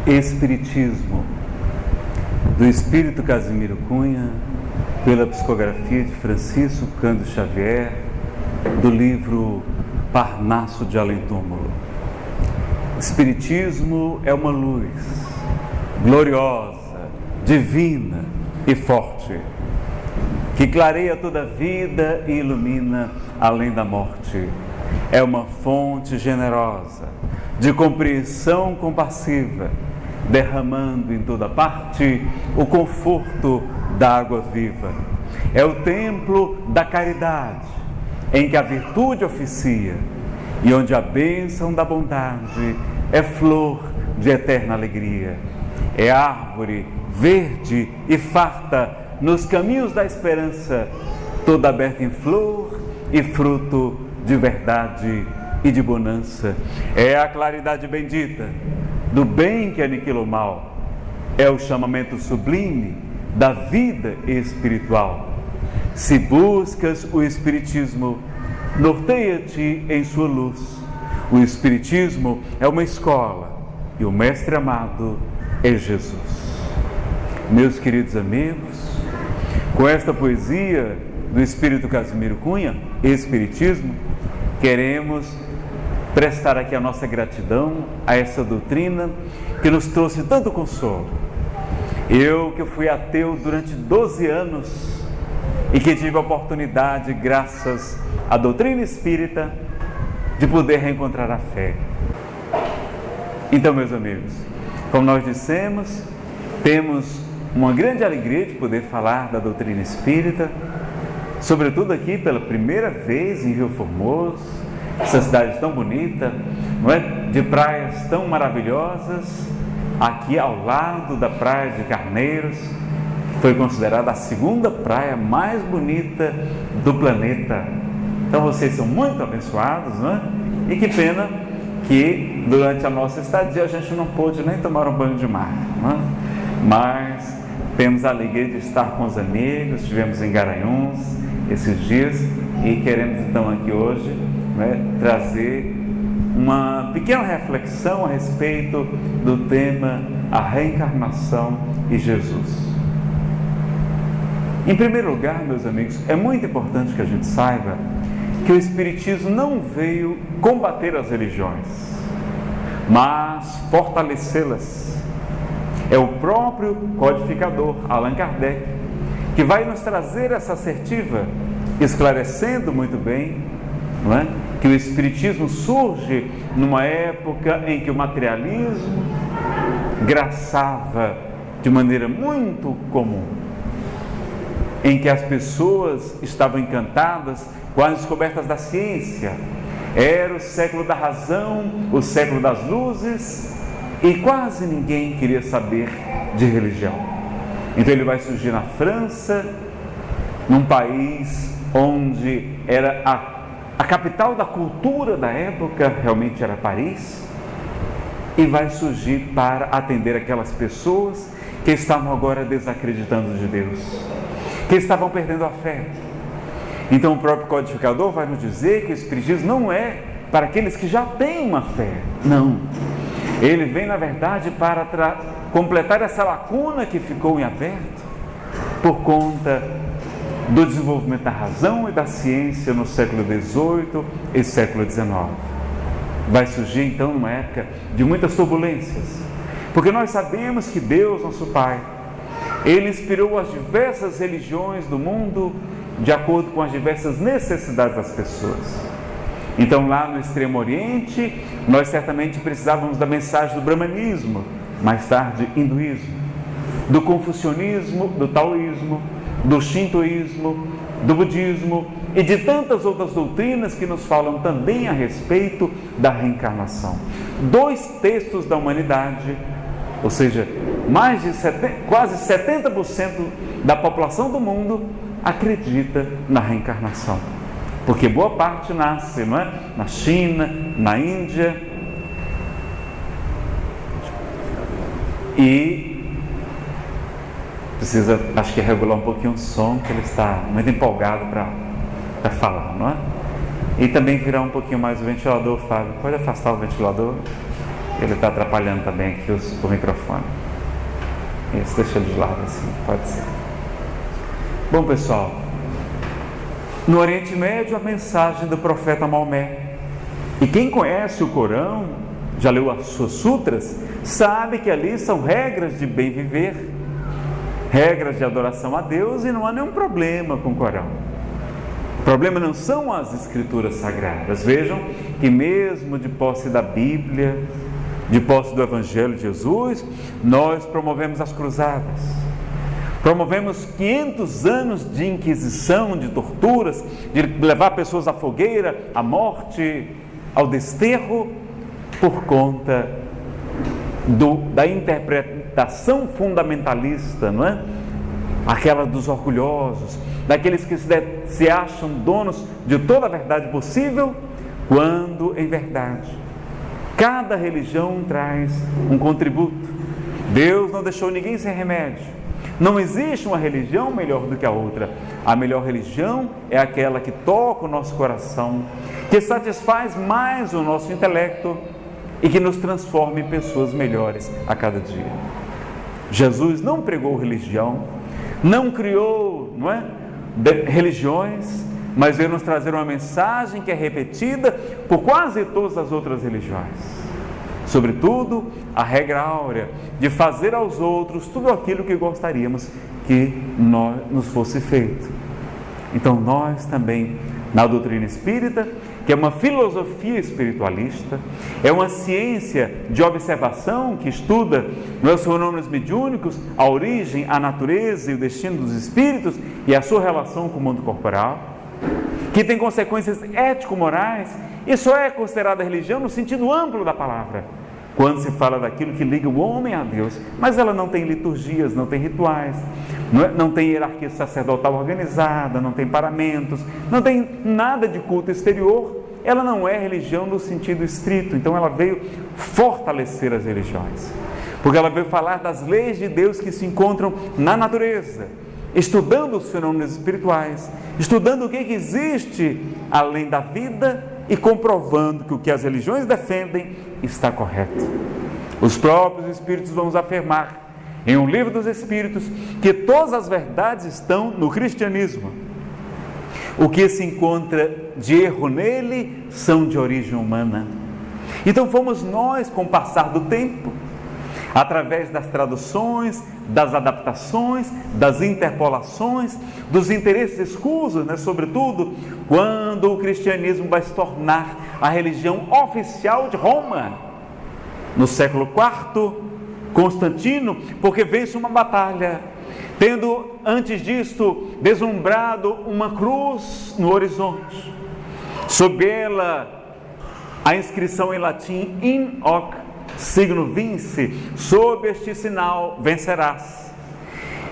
Espiritismo, do Espírito Casimiro Cunha, pela psicografia de Francisco Cândido Xavier, do livro Parnaso de Além Túmulo. Espiritismo é uma luz gloriosa, divina e forte, que clareia toda a vida e ilumina além da morte. É uma fonte generosa, de compreensão compassiva, derramando em toda parte o conforto da água viva. É o templo da caridade, em que a virtude oficia, e onde a bênção da bondade é flor de eterna alegria. É árvore verde e farta nos caminhos da esperança, toda aberta em flor e fruto de verdade e de bonança. É a claridade bendita do bem que aniquila o mal. É o chamamento sublime da vida espiritual. Se buscas o Espiritismo, norteia-te em sua luz. O Espiritismo é uma escola e o mestre amado é Jesus. Meus queridos amigos, com esta poesia do Espírito Casimiro Cunha, Espiritismo, queremos prestar aqui a nossa gratidão a essa doutrina que nos trouxe tanto consolo. Eu que fui ateu durante 12 anos e que tive a oportunidade, graças à doutrina espírita, de poder reencontrar a fé. Então, meus amigos, como nós dissemos, temos uma grande alegria de poder falar da doutrina espírita, sobretudo aqui pela primeira vez em Rio Formoso, essa cidade tão bonita, não é? De praias tão maravilhosas, aqui ao lado da praia de Carneiros, que foi considerada a segunda praia mais bonita do planeta. Então vocês são muito abençoados, não é? E que pena que durante a nossa estadia a gente não pôde nem tomar um banho de mar, não é? Mas temos a alegria de estar com os amigos, estivemos em Garanhuns esses dias e queremos então aqui hoje, trazer uma pequena reflexão a respeito do tema a reencarnação e Jesus. Em primeiro lugar, meus amigos, é muito importante que a gente saiba que o Espiritismo não veio combater as religiões, mas fortalecê-las. É o próprio codificador, Allan Kardec, que vai nos trazer essa assertiva, esclarecendo muito bem, não é? Que o Espiritismo surge numa época em que o materialismo graçava de maneira muito comum, em que as pessoas estavam encantadas com as descobertas da ciência. Era o século da razão, o século das luzes, e quase ninguém queria saber de religião. Então ele vai surgir na França, num país onde era a capital da cultura da época, realmente era Paris, e vai surgir para atender aquelas pessoas que estavam agora desacreditando de Deus, que estavam perdendo a fé. Então o próprio codificador vai nos dizer que o Espiritismo não é para aqueles que já têm uma fé, não. Ele vem, na verdade, para completar essa lacuna que ficou em aberto por conta do desenvolvimento da razão e da ciência no século XVIII e século XIX. Vai surgir então numa época de muitas turbulências, porque nós sabemos que Deus, nosso Pai, Ele inspirou as diversas religiões do mundo de acordo com as diversas necessidades das pessoas. Então lá no Extremo Oriente, nós certamente precisávamos da mensagem do brahmanismo, mais tarde hinduísmo, do confucionismo, do taoísmo, do shintoísmo, do budismo e de tantas outras doutrinas que nos falam também a respeito da reencarnação. 2 terços da humanidade, ou seja, quase 70% da população do mundo acredita na reencarnação, porque boa parte nasce, não é? Na China, na Índia, e precisa, acho que regular um pouquinho o som, que ele está muito empolgado para falar, não é? E também virar um pouquinho mais o ventilador, Fábio. Pode afastar o ventilador? ele está atrapalhando também aqui o microfone. Isso, deixa ele de lado assim, pode ser. Bom, pessoal, no Oriente Médio, a mensagem do profeta Maomé. E quem conhece o Corão, já leu as suas sutras, sabe que ali são regras de bem viver, regras de adoração a Deus, e não há nenhum problema com o Corão. O problema não são as escrituras sagradas. Vejam que mesmo de posse da Bíblia, de posse do Evangelho de Jesus, nós promovemos as cruzadas. Promovemos 500 anos de inquisição, de torturas, de levar pessoas à fogueira, à morte, ao desterro, por conta da interpretação fundamentalista, não é? Aquela dos orgulhosos, daqueles que se acham donos de toda a verdade possível, quando em verdade cada religião traz um contributo. Deus não deixou ninguém sem remédio. Não existe uma religião melhor do que a outra. A melhor religião é aquela que toca o nosso coração, que satisfaz mais o nosso intelecto e que nos transforma em pessoas melhores a cada dia. Jesus não pregou religião, não criou, não é, religiões, mas veio nos trazer uma mensagem que é repetida por quase todas as outras religiões. Sobretudo, a regra áurea de fazer aos outros tudo aquilo que gostaríamos que nos fosse feito. Então nós também, na doutrina espírita, que é uma filosofia espiritualista, é uma ciência de observação que estuda os fenômenos mediúnicos, a origem, a natureza e o destino dos espíritos e a sua relação com o mundo corporal, que tem consequências ético-morais, e só é considerada religião no sentido amplo da palavra, quando se fala daquilo que liga o homem a Deus, mas ela não tem liturgias, não tem rituais, não tem hierarquia sacerdotal organizada, não tem paramentos, não tem nada de culto exterior. Ela não é religião no sentido estrito. Então ela veio fortalecer as religiões, porque ela veio falar das leis de Deus que se encontram na natureza, estudando os fenômenos espirituais, estudando o que existe além da vida e comprovando que o que as religiões defendem está correto. Os próprios Espíritos vão nos afirmar em um livro dos Espíritos que todas as verdades estão no cristianismo. O que se encontra de erro nele são de origem humana. Então fomos nós, com o passar do tempo, através das traduções, das adaptações, das interpolações, dos interesses escusos, sobretudo quando o cristianismo vai se tornar a religião oficial de Roma, no século IV, Constantino, porque vence uma batalha, tendo antes disto deslumbrado uma cruz no horizonte, sob ela a inscrição em latim in hoc signo vince, sob este sinal vencerás.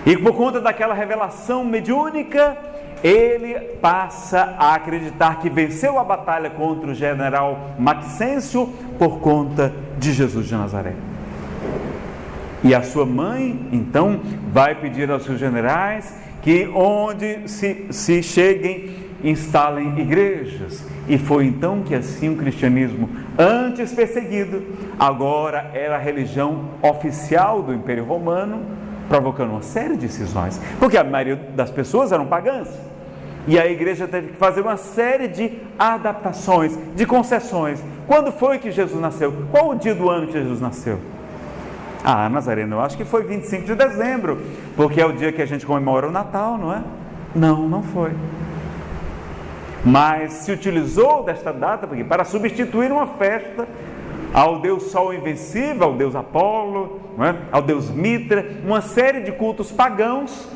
E por conta daquela revelação mediúnica, ele passa a acreditar que venceu a batalha contra o general Maxêncio por conta de Jesus de Nazaré. E a sua mãe, então, vai pedir aos seus generais que onde se cheguem, instalem igrejas. E foi então que assim o cristianismo, antes perseguido, agora era a religião oficial do Império Romano, provocando uma série de cisões, porque a maioria das pessoas eram pagãs. E a igreja teve que fazer uma série de adaptações, de concessões. Quando foi que Jesus nasceu? Qual o dia do ano que Jesus nasceu? Nazareno, eu acho que foi 25 de dezembro, porque é o dia que a gente comemora o Natal, não é? Não, não foi. Mas se utilizou desta data para substituir uma festa ao Deus Sol Invencível, ao Deus Apolo, não é? Ao Deus Mitra, uma série de cultos pagãos,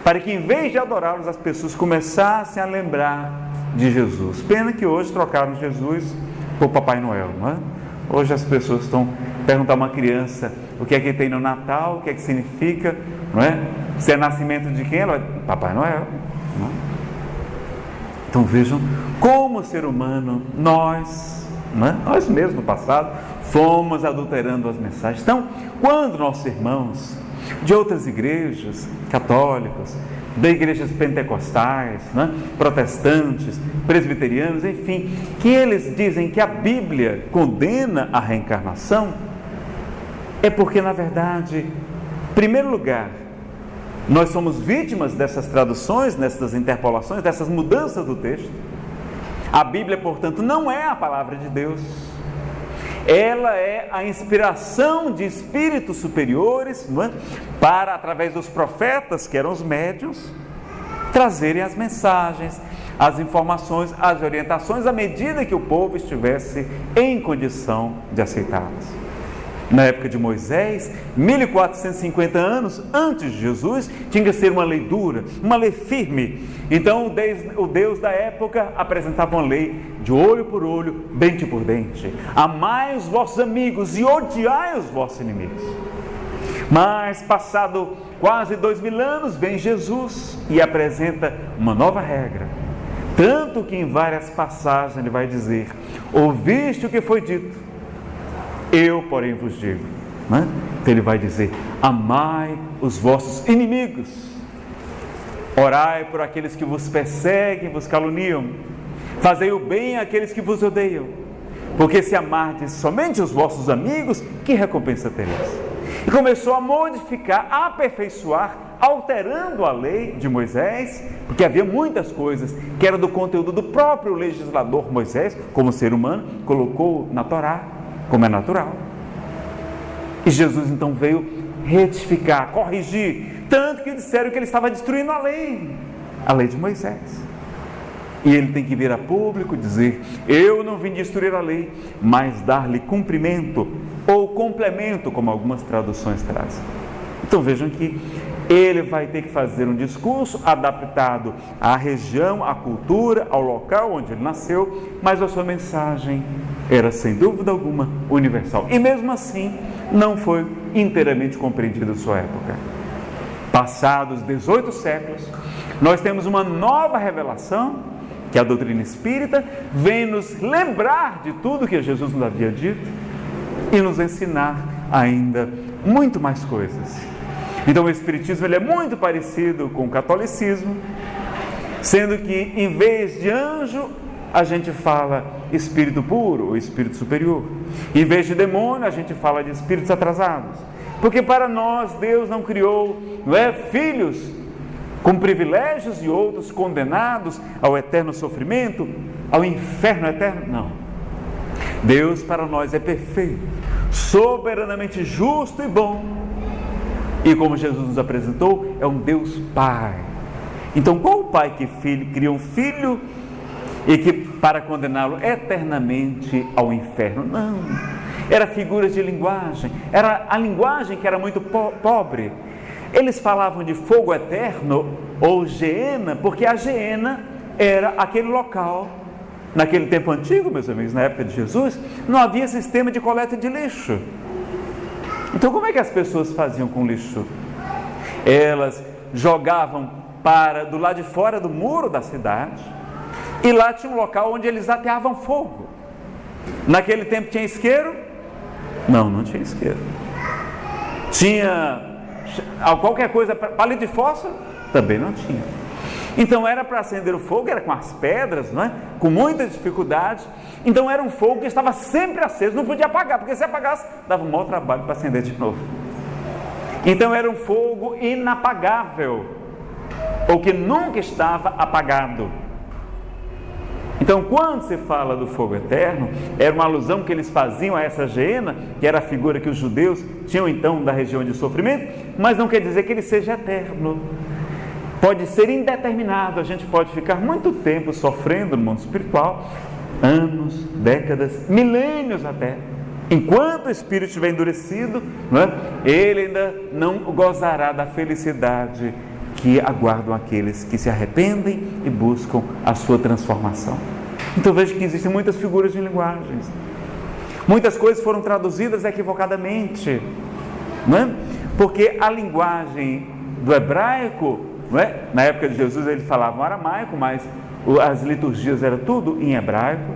para que em vez de adorá-los, as pessoas começassem a lembrar de Jesus. Pena que hoje trocaram Jesus por Papai Noel, não é? Hoje as pessoas estão perguntando a uma criança o que é que tem no Natal, o que é que significa, não é? Se é nascimento de quem? Ela vai, Papai Noel, não é? Então vejam como o ser humano, nós mesmos no passado, fomos adulterando as mensagens. Então, quando nossos irmãos de outras igrejas católicas, de igrejas pentecostais, protestantes, presbiterianos, enfim, que eles dizem que a Bíblia condena a reencarnação, É porque, na verdade, em primeiro lugar, nós somos vítimas dessas traduções, dessas interpolações, dessas mudanças do texto. A Bíblia, portanto, não é a palavra de Deus. Ela é a inspiração de espíritos superiores, não é? Para, através dos profetas, que eram os médiuns, trazerem as mensagens, as informações, as orientações, à medida que o povo estivesse em condição de aceitá-las. Na época de Moisés, 1450 anos antes de Jesus, tinha que ser uma lei dura, uma lei firme. Então o Deus da época apresentava uma lei de olho por olho, dente por dente. Amai os vossos amigos e odiai os vossos inimigos. Mas passado quase 2000 anos, vem Jesus e apresenta uma nova regra. Tanto que em várias passagens ele vai dizer: ouviste o que foi dito, eu, porém, vos digo. Então ele vai dizer: amai os vossos inimigos, orai por aqueles que vos perseguem, vos caluniam, fazei o bem àqueles que vos odeiam, porque se amardes somente os vossos amigos, que recompensa tereis? E começou a modificar, a aperfeiçoar, alterando a lei de Moisés, porque havia muitas coisas que eram do conteúdo do próprio legislador Moisés, como ser humano, colocou na Torá, como é natural. E Jesus então veio retificar, corrigir, tanto que disseram que ele estava destruindo a lei de Moisés. E ele tem que vir a público dizer: eu não vim destruir a lei, mas dar-lhe cumprimento ou complemento, como algumas traduções trazem. Então vejam que ele vai ter que fazer um discurso adaptado à região, à cultura, ao local onde ele nasceu, mas a sua mensagem era, sem dúvida alguma, universal. E mesmo assim, não foi inteiramente compreendida em sua época. Passados 18 séculos, nós temos uma nova revelação, que a doutrina espírita vem nos lembrar de tudo que Jesus nos havia dito e nos ensinar ainda muito mais coisas. Então o Espiritismo ele é muito parecido com o catolicismo, sendo que em vez de anjo, a gente fala espírito puro ou espírito superior. Em vez de demônio, a gente fala de espíritos atrasados. Porque para nós, Deus não criou, filhos com privilégios e outros condenados ao eterno sofrimento, ao inferno eterno. Não. Deus para nós é perfeito, soberanamente justo e bom. E como Jesus nos apresentou, é um Deus Pai. Então, qual o pai que cria um filho e que para condená-lo eternamente ao inferno? Não. Era figuras de linguagem, era a linguagem que era muito pobre. Eles falavam de fogo eterno ou geena, porque a geena era aquele local. Naquele tempo antigo, meus amigos, na época de Jesus, não havia sistema de coleta de lixo. Então como é que as pessoas faziam com lixo? Elas jogavam do lado de fora do muro da cidade, e lá tinha um local onde eles ateavam fogo. Naquele tempo tinha isqueiro? Não tinha isqueiro. Tinha qualquer coisa, palito de fósforo? Também não tinha. Então era para acender o fogo, era com as pedras, não é? Com muita dificuldade. Então era um fogo que estava sempre aceso, não podia apagar, porque se apagasse, dava um mau trabalho para acender de novo. Então era um fogo inapagável, ou que nunca estava apagado. Então quando se fala do fogo eterno, era uma alusão que eles faziam a essa geena, que era a figura que os judeus tinham então da região de sofrimento, mas não quer dizer que ele seja eterno. Pode ser indeterminado, a gente pode ficar muito tempo sofrendo no mundo espiritual, anos, décadas, milênios até. Enquanto o espírito estiver endurecido, ele ainda não gozará da felicidade que aguardam aqueles que se arrependem e buscam a sua transformação. Então veja que existem muitas figuras de linguagens. Muitas coisas foram traduzidas equivocadamente, porque a linguagem do hebraico, na época de Jesus eles falavam aramaico, mas as liturgias eram tudo em hebraico.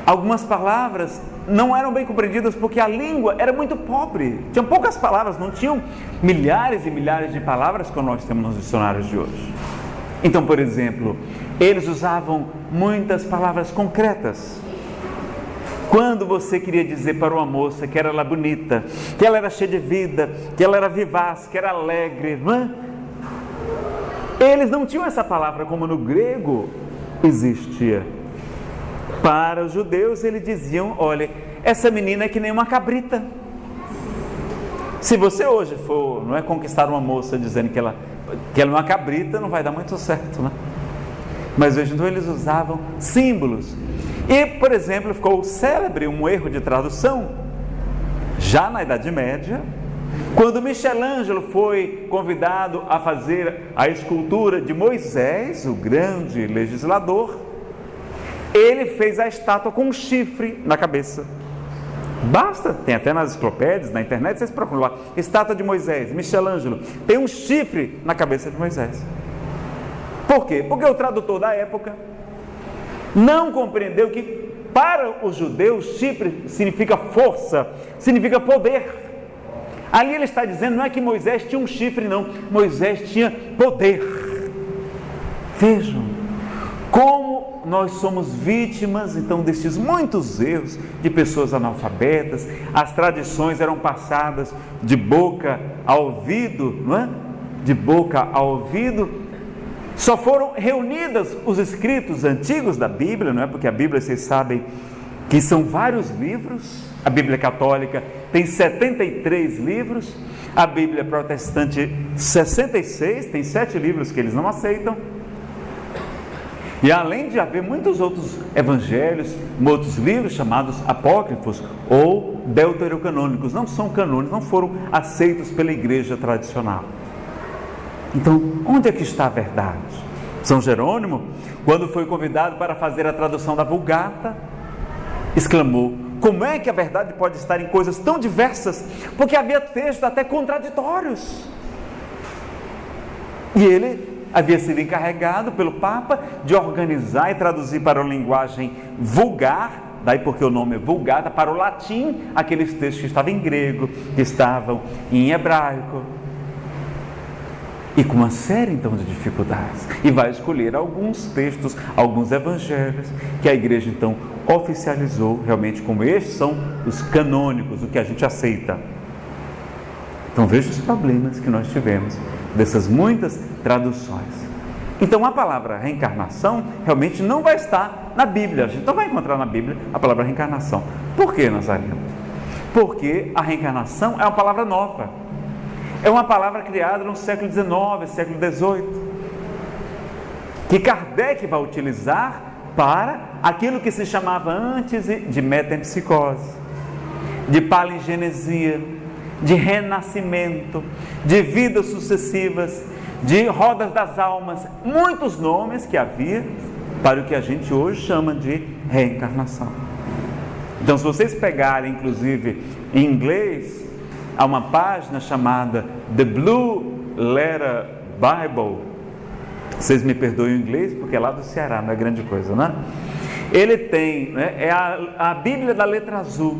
Algumas palavras não eram bem compreendidas porque a língua era muito pobre, tinham poucas palavras, não tinham milhares e milhares de palavras como nós temos nos dicionários de hoje. Então, por exemplo, eles usavam muitas palavras concretas, Quando você queria dizer para uma moça que ela era bonita, que ela era cheia de vida, que ela era vivaz, que era alegre, não é? Eles não tinham essa palavra como no grego existia. Para os judeus eles diziam: olha, essa menina é que nem uma cabrita. Se você hoje for, não é, conquistar uma moça dizendo que ela é uma cabrita, não vai dar muito certo, né? Mas hoje então eles usavam símbolos. E, por exemplo, ficou célebre um erro de tradução, já na Idade Média, quando Michelangelo foi convidado a fazer a escultura de Moisés, o grande legislador, ele fez a estátua com um chifre na cabeça. Basta, tem até nas enciclopédias, na internet, vocês procuram lá, estátua de Moisés, Michelangelo, tem um chifre na cabeça de Moisés. Por quê? Porque o tradutor da época não compreendeu que para os judeus chifre significa força, significa poder. Ali ele está dizendo, não é que Moisés tinha um chifre, não, Moisés tinha poder. Vejam como nós somos vítimas então destes muitos erros de pessoas analfabetas. As tradições eram passadas de boca a ouvido, não é? De boca a ouvido. Só foram reunidas os escritos antigos da Bíblia, não é? Porque a Bíblia, vocês sabem que são vários livros. A Bíblia católica tem 73 livros, a Bíblia protestante 66, tem 7 livros que eles não aceitam. E além de haver muitos outros evangelhos, outros livros chamados apócrifos ou deuterocanônicos, não são canônicos, não foram aceitos pela igreja tradicional. Então, onde é que está a verdade? São Jerônimo, quando foi convidado para fazer a tradução da Vulgata, exclamou: como é que a verdade pode estar em coisas tão diversas? Porque havia textos até contraditórios. E ele havia sido encarregado pelo Papa de organizar e traduzir para uma linguagem vulgar, daí porque o nome é Vulgata, para o latim, aqueles textos que estavam em grego, que estavam em hebraico. E com uma série então de dificuldades, e vai escolher alguns textos, alguns evangelhos, que a igreja então oficializou realmente como estes são os canônicos, o que a gente aceita. Então veja os problemas que nós tivemos dessas muitas traduções. Então a palavra reencarnação realmente não vai estar na Bíblia, a gente não vai encontrar na Bíblia a palavra reencarnação. Por que, Nazareno? Porque a reencarnação é uma palavra nova. É uma palavra criada no século XIX, século XVIII, que Kardec vai utilizar para aquilo que se chamava antes de metempsicose, de palingenesia, de renascimento, de vidas sucessivas, de rodas das almas, muitos nomes que havia para o que a gente hoje chama de reencarnação. Então, se vocês pegarem, inclusive, em inglês, há uma página chamada The Blue Letter Bible. Vocês me perdoem o inglês, porque é lá do Ceará, não é grande coisa, né? Ele tem, né, é a Bíblia da letra azul.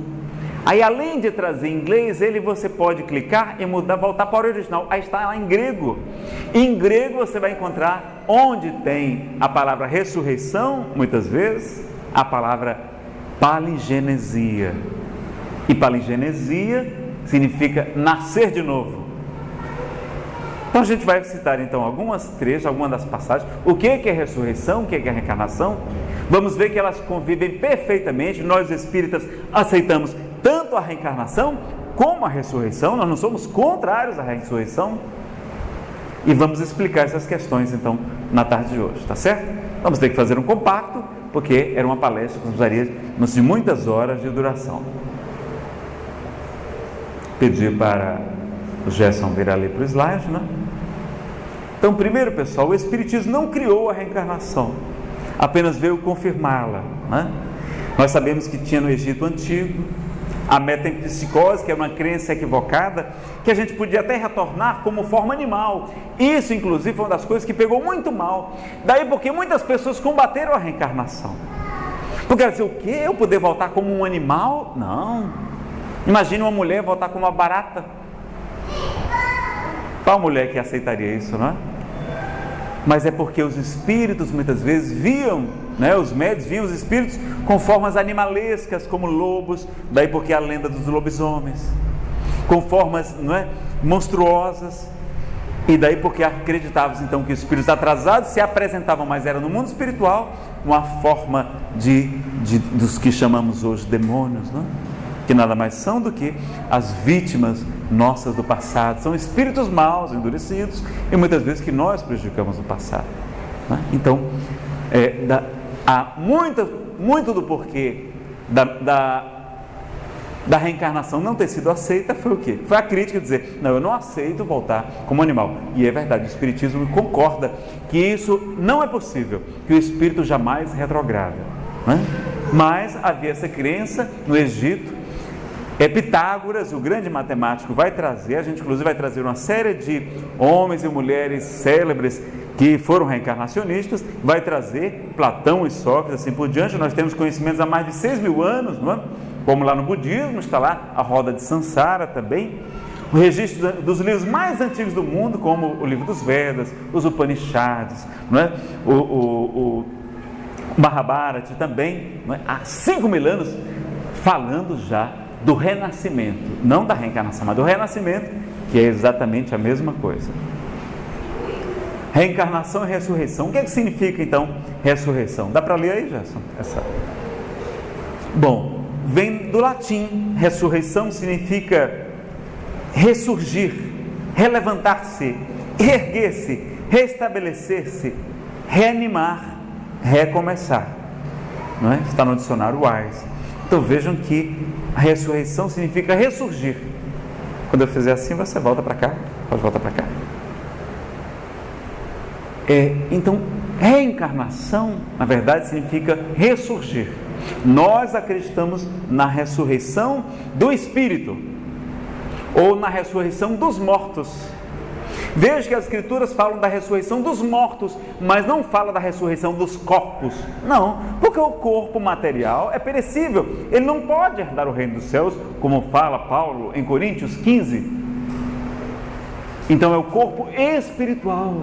Aí, além de trazer em inglês, você pode clicar e mudar, voltar para o original. Aí está lá em grego. Em grego você vai encontrar onde tem a palavra ressurreição, muitas vezes, a palavra palingenesia. E palingenesia significa nascer de novo. Então a gente vai citar então algumas das passagens, o que é ressurreição, o que é reencarnação. Vamos ver que elas convivem perfeitamente. Nós espíritas aceitamos tanto a reencarnação como a ressurreição, nós não somos contrários à ressurreição. E vamos explicar essas questões então na tarde de hoje, tá certo? Vamos ter que fazer um compacto, porque era uma palestra que nos daria de muitas horas de duração. Pedir para o Gerson vir ali para o slide, né? Então, primeiro, pessoal, o Espiritismo não criou a reencarnação, apenas veio confirmá-la, né? Nós sabemos que tinha no Egito Antigo a metempsicose, que é uma crença equivocada, que a gente podia até retornar como forma animal. Isso, inclusive, foi uma das coisas que pegou muito mal. Daí porque muitas pessoas combateram a reencarnação. Porque ela dizia, o quê? Eu poder voltar como um animal? Não. Imagine uma mulher voltar como uma barata. Qual mulher que aceitaria isso, não é? mas é porque os espíritos muitas vezes viam, né, os médios viam os espíritos com formas animalescas como lobos, daí porque a lenda dos lobisomens, com formas, não é, monstruosas, e daí porque acreditavam então que os espíritos atrasados se apresentavam, mas era no mundo espiritual uma forma dos que chamamos hoje demônios, não? Que nada mais são do que as vítimas nossas do passado, são espíritos maus, endurecidos, e muitas vezes que nós prejudicamos no passado, né? Então, há muito do porquê da reencarnação não ter sido aceita foi o quê? Foi a crítica de dizer, não, eu não aceito voltar como animal. E é verdade, o Espiritismo concorda que isso não é possível, que o espírito jamais retrograda, né? Mas havia essa crença no Egito. Pitágoras, o grande matemático, vai trazer, a gente inclusive vai trazer uma série de homens e mulheres célebres que foram reencarnacionistas, vai trazer Platão e Sócrates, assim por diante. Nós temos conhecimentos há mais de 6.000 anos, não é? Como lá no budismo, está lá a roda de Sansara também, o registro dos livros mais antigos do mundo, como o livro dos Vedas, os Upanishads, não é? o Mahabharata também, não é? Há 5.000 anos falando já do renascimento, não da reencarnação, mas do renascimento, que é exatamente a mesma coisa. Reencarnação e ressurreição. O que é que significa então ressurreição? Dá para ler aí, Gerson? Bom, vem do latim. Ressurreição significa ressurgir, relevantar-se, erguer-se, restabelecer-se, reanimar, recomeçar, não é? Está no dicionário Wise. Então vejam que a ressurreição significa ressurgir. Quando eu fizer assim, você volta para cá, pode voltar para cá. Então, reencarnação, na verdade, significa ressurgir. Nós acreditamos na ressurreição do espírito, ou na ressurreição dos mortos. Veja que as escrituras falam da ressurreição dos mortos, mas não fala da ressurreição dos corpos. Não, porque o corpo material é perecível, ele não pode herdar o reino dos céus, como fala Paulo em Coríntios 15. Então é o corpo espiritual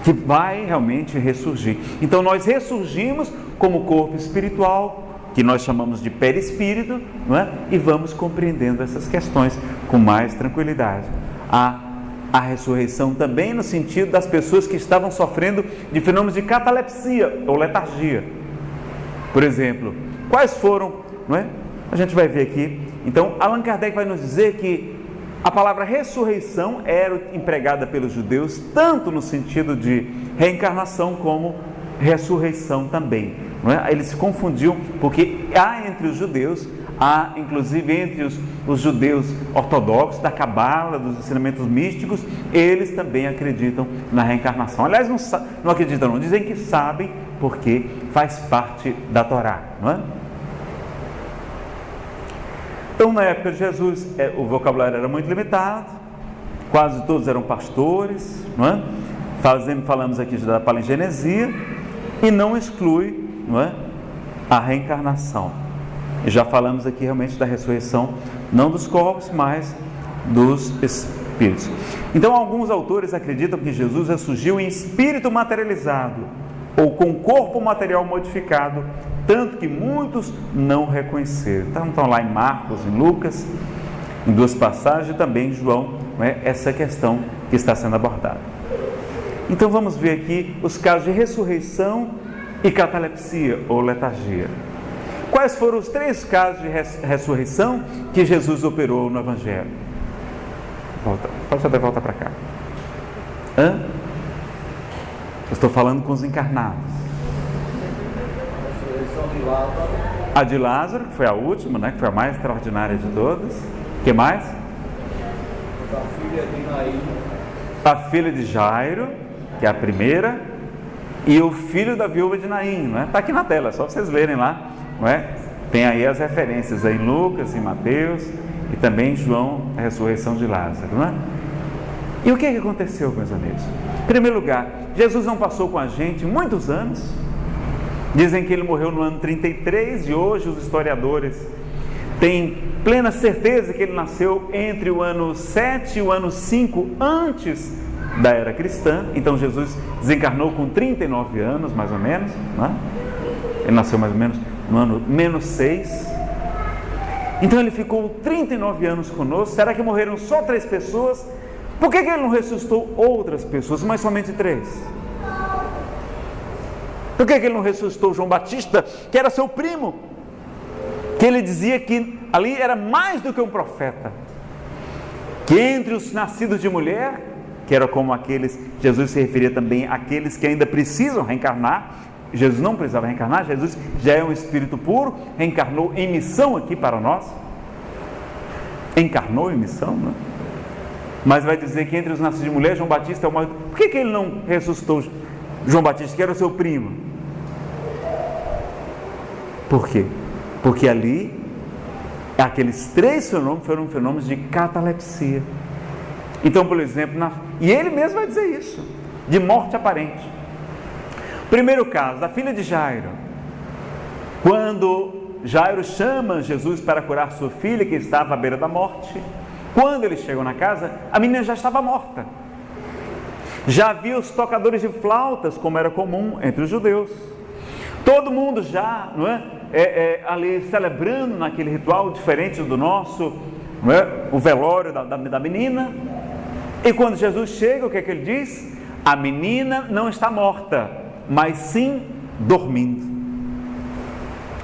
que vai realmente ressurgir. Então nós ressurgimos como corpo espiritual, que nós chamamos de perispírito, não é? E vamos compreendendo essas questões com mais tranquilidade. A ressurreição também no sentido das pessoas que estavam sofrendo de fenômenos de catalepsia ou letargia. Por exemplo, quais foram, não é? A gente vai ver aqui. Então, Allan Kardec vai nos dizer que a palavra ressurreição era empregada pelos judeus tanto no sentido de reencarnação como ressurreição também, não é? Eles se confundiam porque há entre os judeus, há inclusive entre os judeus ortodoxos, da Cabala, dos ensinamentos místicos, eles também acreditam na reencarnação. Aliás, não acreditam não, dizem que sabem porque faz parte da Torá, não é? Então, na época de Jesus, o vocabulário era muito limitado, quase todos eram pastores, não é? Falamos aqui da palingenesia, e não exclui, não é, a reencarnação. E já falamos aqui realmente da ressurreição, não dos corpos, mas dos espíritos. Então, alguns autores acreditam que Jesus ressurgiu em espírito materializado, ou com corpo material modificado, tanto que muitos não reconheceram. Então, estão lá em Marcos, em Lucas, em duas passagens, e também em João, não é, essa questão que está sendo abordada. Então, vamos ver aqui os casos de ressurreição e catalepsia ou letargia. Quais foram os 3 casos de ressurreição que Jesus operou no Evangelho? Pode até voltar para cá. Eu estou falando com os encarnados. A de Lázaro, que foi a última, né, que foi a mais extraordinária de todas. O que mais? A filha de Jairo, que é a primeira, e o filho da viúva de Naim, não é? Está aqui na tela, é só vocês lerem lá, não é? Tem aí as referências aí em Lucas, em Mateus e também em João, a ressurreição de Lázaro, não é? E o que aconteceu, meus amigos? Em primeiro lugar, Jesus não passou com a gente muitos anos. Dizem que ele morreu no ano 33 e hoje os historiadores têm plena certeza que ele nasceu entre o ano 7 e o ano 5 antes da era cristã. Então Jesus desencarnou com 39 anos, mais ou menos, né? Ele nasceu mais ou menos no ano -6. Então ele ficou 39 anos conosco. Será que morreram só 3 pessoas? Por que ele não ressuscitou outras pessoas, mas somente 3? Por que ele não ressuscitou João Batista, que era seu primo? Que ele dizia que ali era mais do que um profeta. Que entre os nascidos de mulher, que era como aqueles, Jesus se referia também àqueles que ainda precisam reencarnar. Jesus não precisava reencarnar, Jesus já é um espírito puro, reencarnou em missão aqui para nós. Encarnou em missão, né? Mas vai dizer que entre os nascidos de mulher, João Batista é o maior. Por que ele não ressuscitou João Batista, que era o seu primo? Por quê? Porque ali, aqueles 3 fenômenos foram fenômenos de catalepsia. Então, por exemplo, e ele mesmo vai dizer isso, de morte aparente. Primeiro caso, da filha de Jairo. Quando Jairo chama Jesus para curar sua filha, que estava à beira da morte, quando eles chegam na casa, a menina já estava morta. Já havia os tocadores de flautas, como era comum entre os judeus. Todo mundo já, não é? Ali celebrando naquele ritual diferente do nosso, não é? O velório da menina. E quando Jesus chega, o que é que ele diz? A menina não está morta, mas sim dormindo.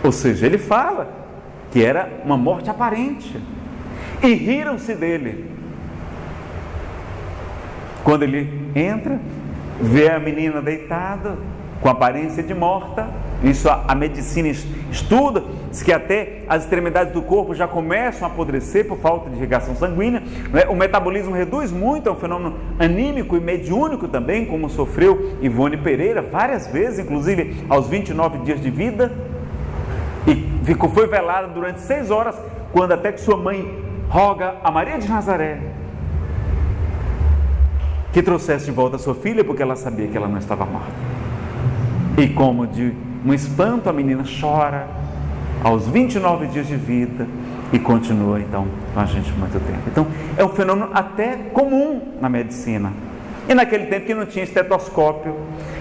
Ou seja, ele fala que era uma morte aparente. E riram-se dele. Quando ele entra, vê a menina deitada, com aparência de morta. Isso a medicina estuda, diz que até as extremidades do corpo já começam a apodrecer por falta de irrigação sanguínea, né? O metabolismo reduz muito, é um fenômeno anímico e mediúnico também, como sofreu Ivone Pereira várias vezes, inclusive aos 29 dias de vida, e foi velada durante 6 horas, quando até que sua mãe roga a Maria de Nazaré que trouxesse de volta a sua filha, porque ela sabia que ela não estava morta. E como de um espanto, a menina chora aos 29 dias de vida e continua então com a gente por muito tempo. Então é um fenômeno até comum na medicina. E naquele tempo que não tinha estetoscópio,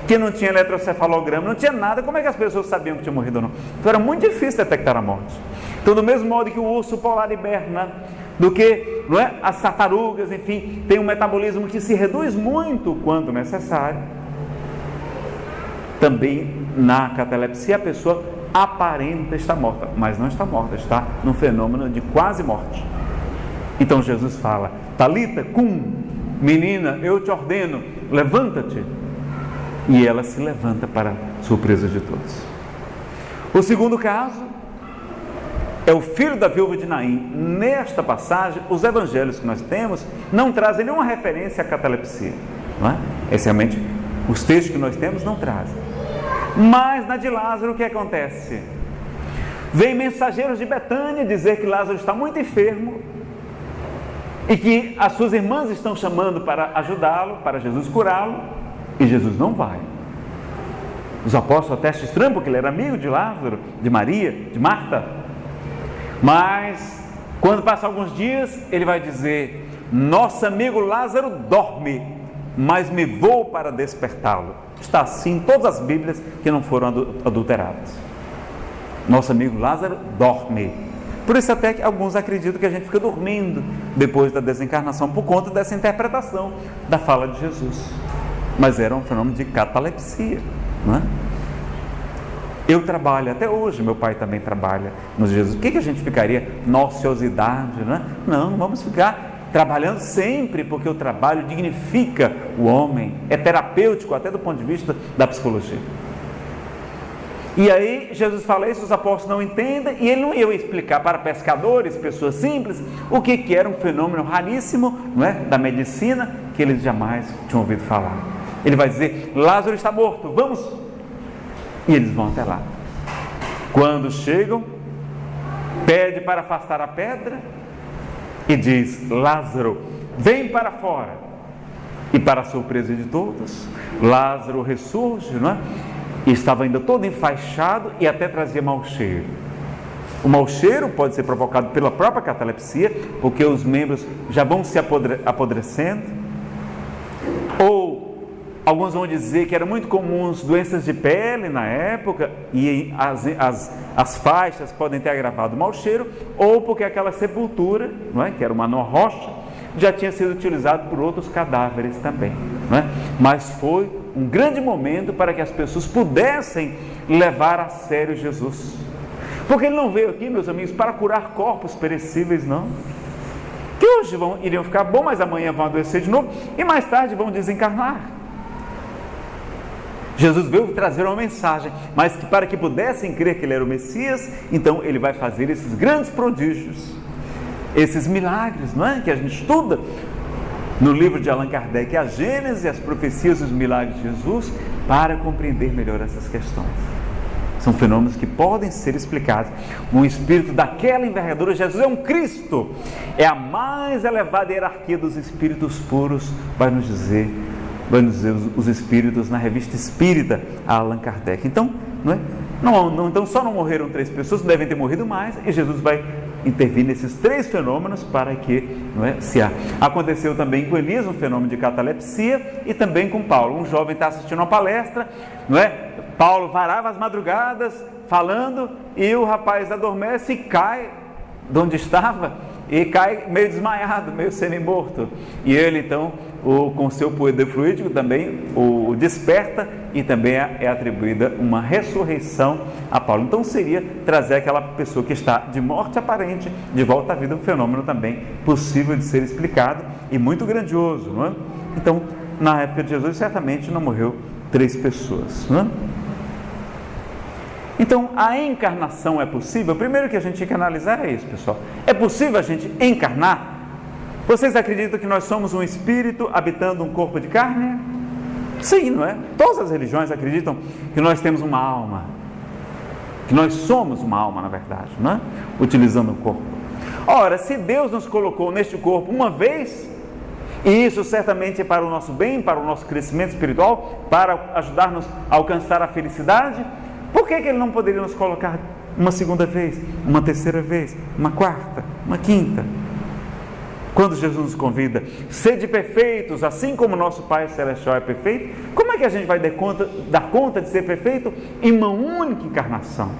que não tinha eletrocefalograma, não tinha nada, como é que as pessoas sabiam que tinha morrido ou não? Então era muito difícil detectar a morte. Então, do mesmo modo que o urso polar hiberna, do que, não é, as tartarugas, enfim, tem um metabolismo que se reduz muito quando necessário, também na catalepsia a pessoa aparenta estar morta, mas não está morta, está num fenômeno de quase morte. Então Jesus fala: Talita cum, menina, eu te ordeno, levanta-te. E ela se levanta, para surpresa de todos. O segundo caso é o filho da viúva de Naim. Nesta passagem, os evangelhos que nós temos não trazem nenhuma referência à catalepsia, não é? Essencialmente, os textos que nós temos não trazem. Mas na de Lázaro, o que acontece? Vem mensageiros de Betânia dizer que Lázaro está muito enfermo e que as suas irmãs estão chamando para ajudá-lo, para Jesus curá-lo, e Jesus não vai. Os apóstolos até acham estranho, porque ele era amigo de Lázaro, de Maria, de Marta. Mas quando passam alguns dias, ele vai dizer: nosso amigo Lázaro dorme, mas me vou para despertá-lo. Está assim em todas as Bíblias que não foram adulteradas. Nosso amigo Lázaro dorme. Por isso até que alguns acreditam que a gente fica dormindo depois da desencarnação, por conta dessa interpretação da fala de Jesus. Mas era um fenômeno de catalepsia, não é? Eu trabalho até hoje, meu pai também trabalha nos Jesus. Por que a gente ficaria na ociosidade, não é? Não, vamos ficar trabalhando sempre, porque o trabalho dignifica o homem, é terapêutico até do ponto de vista da psicologia. E aí Jesus fala isso, os apóstolos não entendem, e ele não ia explicar para pescadores, pessoas simples, o que era um fenômeno raríssimo, não é, da medicina, que eles jamais tinham ouvido falar. Ele vai dizer: Lázaro está morto, vamos. E eles vão até lá. Quando chegam, pede para afastar a pedra e diz: Lázaro, vem para fora. E para a surpresa de todos, Lázaro ressurge, não é? E estava ainda todo enfaixado e até trazia mau cheiro. O mau cheiro pode ser provocado pela própria catalepsia, porque os membros já vão se apodrecendo, alguns vão dizer que eram muito comuns doenças de pele na época, e as faixas podem ter agravado o mau cheiro, ou porque aquela sepultura, não é? Que era uma rocha, já tinha sido utilizado por outros cadáveres também, não é? Mas foi um grande momento para que as pessoas pudessem levar a sério Jesus, porque Ele não veio aqui, meus amigos, para curar corpos perecíveis, não, que hoje iriam ficar bom, mas amanhã vão adoecer de novo, e mais tarde vão desencarnar. Jesus veio trazer uma mensagem, mas que para que pudessem crer que Ele era o Messias, então Ele vai fazer esses grandes prodígios, esses milagres, não é? Que a gente estuda no livro de Allan Kardec, a Gênese, as profecias e os milagres de Jesus, para compreender melhor essas questões. São fenômenos que podem ser explicados. Um espírito daquela envergadura, Jesus é um Cristo, é a mais elevada hierarquia dos espíritos puros, vai nos dizer os espíritos na Revista Espírita, a Allan Kardec. Então, então só não morreram 3 pessoas, devem ter morrido mais, e Jesus vai intervir nesses 3 fenômenos para que, aconteceu também com Elias, um fenômeno de catalepsia, e também com Paulo. Um jovem está assistindo uma palestra, Paulo varava as madrugadas falando, e o rapaz adormece e cai de onde estava, e cai meio desmaiado, meio semi-morto, e ele então, com seu poder fluídico também o desperta, e também é atribuída uma ressurreição a Paulo. Então seria trazer aquela pessoa que está de morte aparente de volta à vida, um fenômeno também possível de ser explicado e muito grandioso, não é? Então, na época de Jesus, certamente não morreu 3 pessoas, não é? Então, a encarnação é possível? Primeiro que a gente tem que analisar é isso, pessoal. É possível a gente encarnar? Vocês acreditam que nós somos um espírito habitando um corpo de carne? Sim, não é? Todas as religiões acreditam que nós temos uma alma, que nós somos uma alma, na verdade, não é? Utilizando o corpo. Ora, se Deus nos colocou neste corpo uma vez, e isso certamente é para o nosso bem, para o nosso crescimento espiritual, para ajudar-nos a alcançar a felicidade, por que Ele não poderia nos colocar uma segunda vez, uma terceira vez, uma quarta, uma quinta? Quando Jesus nos convida, sede perfeitos, assim como nosso Pai Celestial é perfeito, como é que a gente vai dar conta de ser perfeito em uma única encarnação?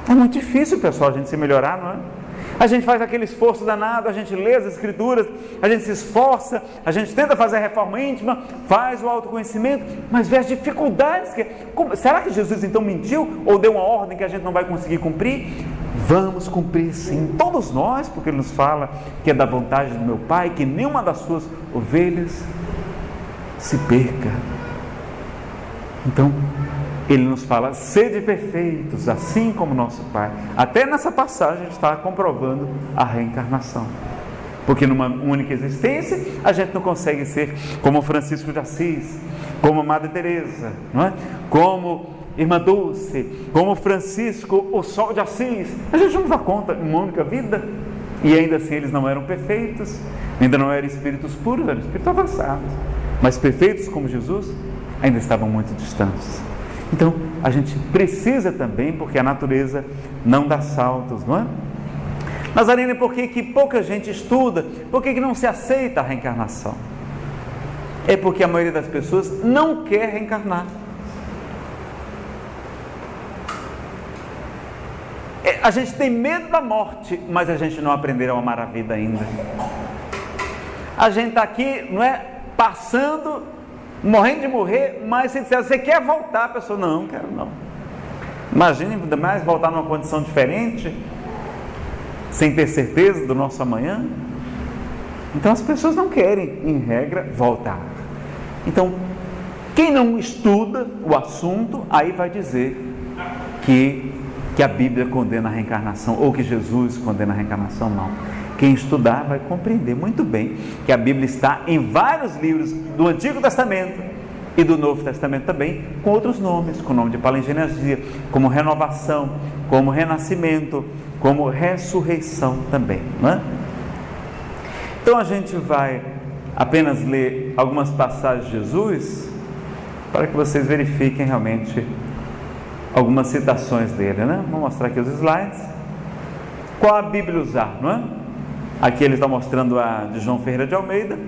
É muito difícil, pessoal, a gente se melhorar, não é? A gente faz aquele esforço danado, a gente lê as Escrituras, a gente se esforça, a gente tenta fazer a reforma íntima, faz o autoconhecimento, mas vê as dificuldades. Será que Jesus então mentiu ou deu uma ordem que a gente não vai conseguir cumprir? Vamos cumprir sim, todos nós, porque Ele nos fala que é da vontade do meu Pai que nenhuma das suas ovelhas se perca. Então, Ele nos fala, sede perfeitos, assim como nosso Pai. Até nessa passagem a gente está comprovando a reencarnação, porque numa única existência a gente não consegue ser como Francisco de Assis, como Madre Teresa, não é? Como Irmã Dulce, como Francisco, o Sol de Assis. A gente não dá conta em uma única vida, e ainda assim eles não eram perfeitos, ainda não eram espíritos puros, eram espíritos avançados, mas perfeitos como Jesus ainda estavam muito distantes. Então a gente precisa também, porque a natureza não dá saltos, não é? Nazarene, por que pouca gente estuda? Por que não se aceita a reencarnação? É porque a maioria das pessoas não quer reencarnar. A gente tem medo da morte, mas a gente não aprendeu a amar a vida ainda. A gente está aqui, não é, passando, morrendo de morrer, mas se disser, você quer voltar? A pessoa, não quero não. Imagine ainda mais voltar numa condição diferente, sem ter certeza do nosso amanhã. Então as pessoas não querem, em regra, voltar. Então, quem não estuda o assunto, aí vai dizer que a Bíblia condena a reencarnação, ou que Jesus condena a reencarnação, não. Quem estudar vai compreender muito bem que a Bíblia está em vários livros do Antigo Testamento e do Novo Testamento também, com outros nomes, com o nome de palingenesia, como renovação, como renascimento, como ressurreição também, não é? Então a gente vai apenas ler algumas passagens de Jesus, para que vocês verifiquem realmente algumas citações dele, né? Vou mostrar aqui os slides. Qual a Bíblia usar, não é? Aqui ele está mostrando a de João Ferreira de Almeida.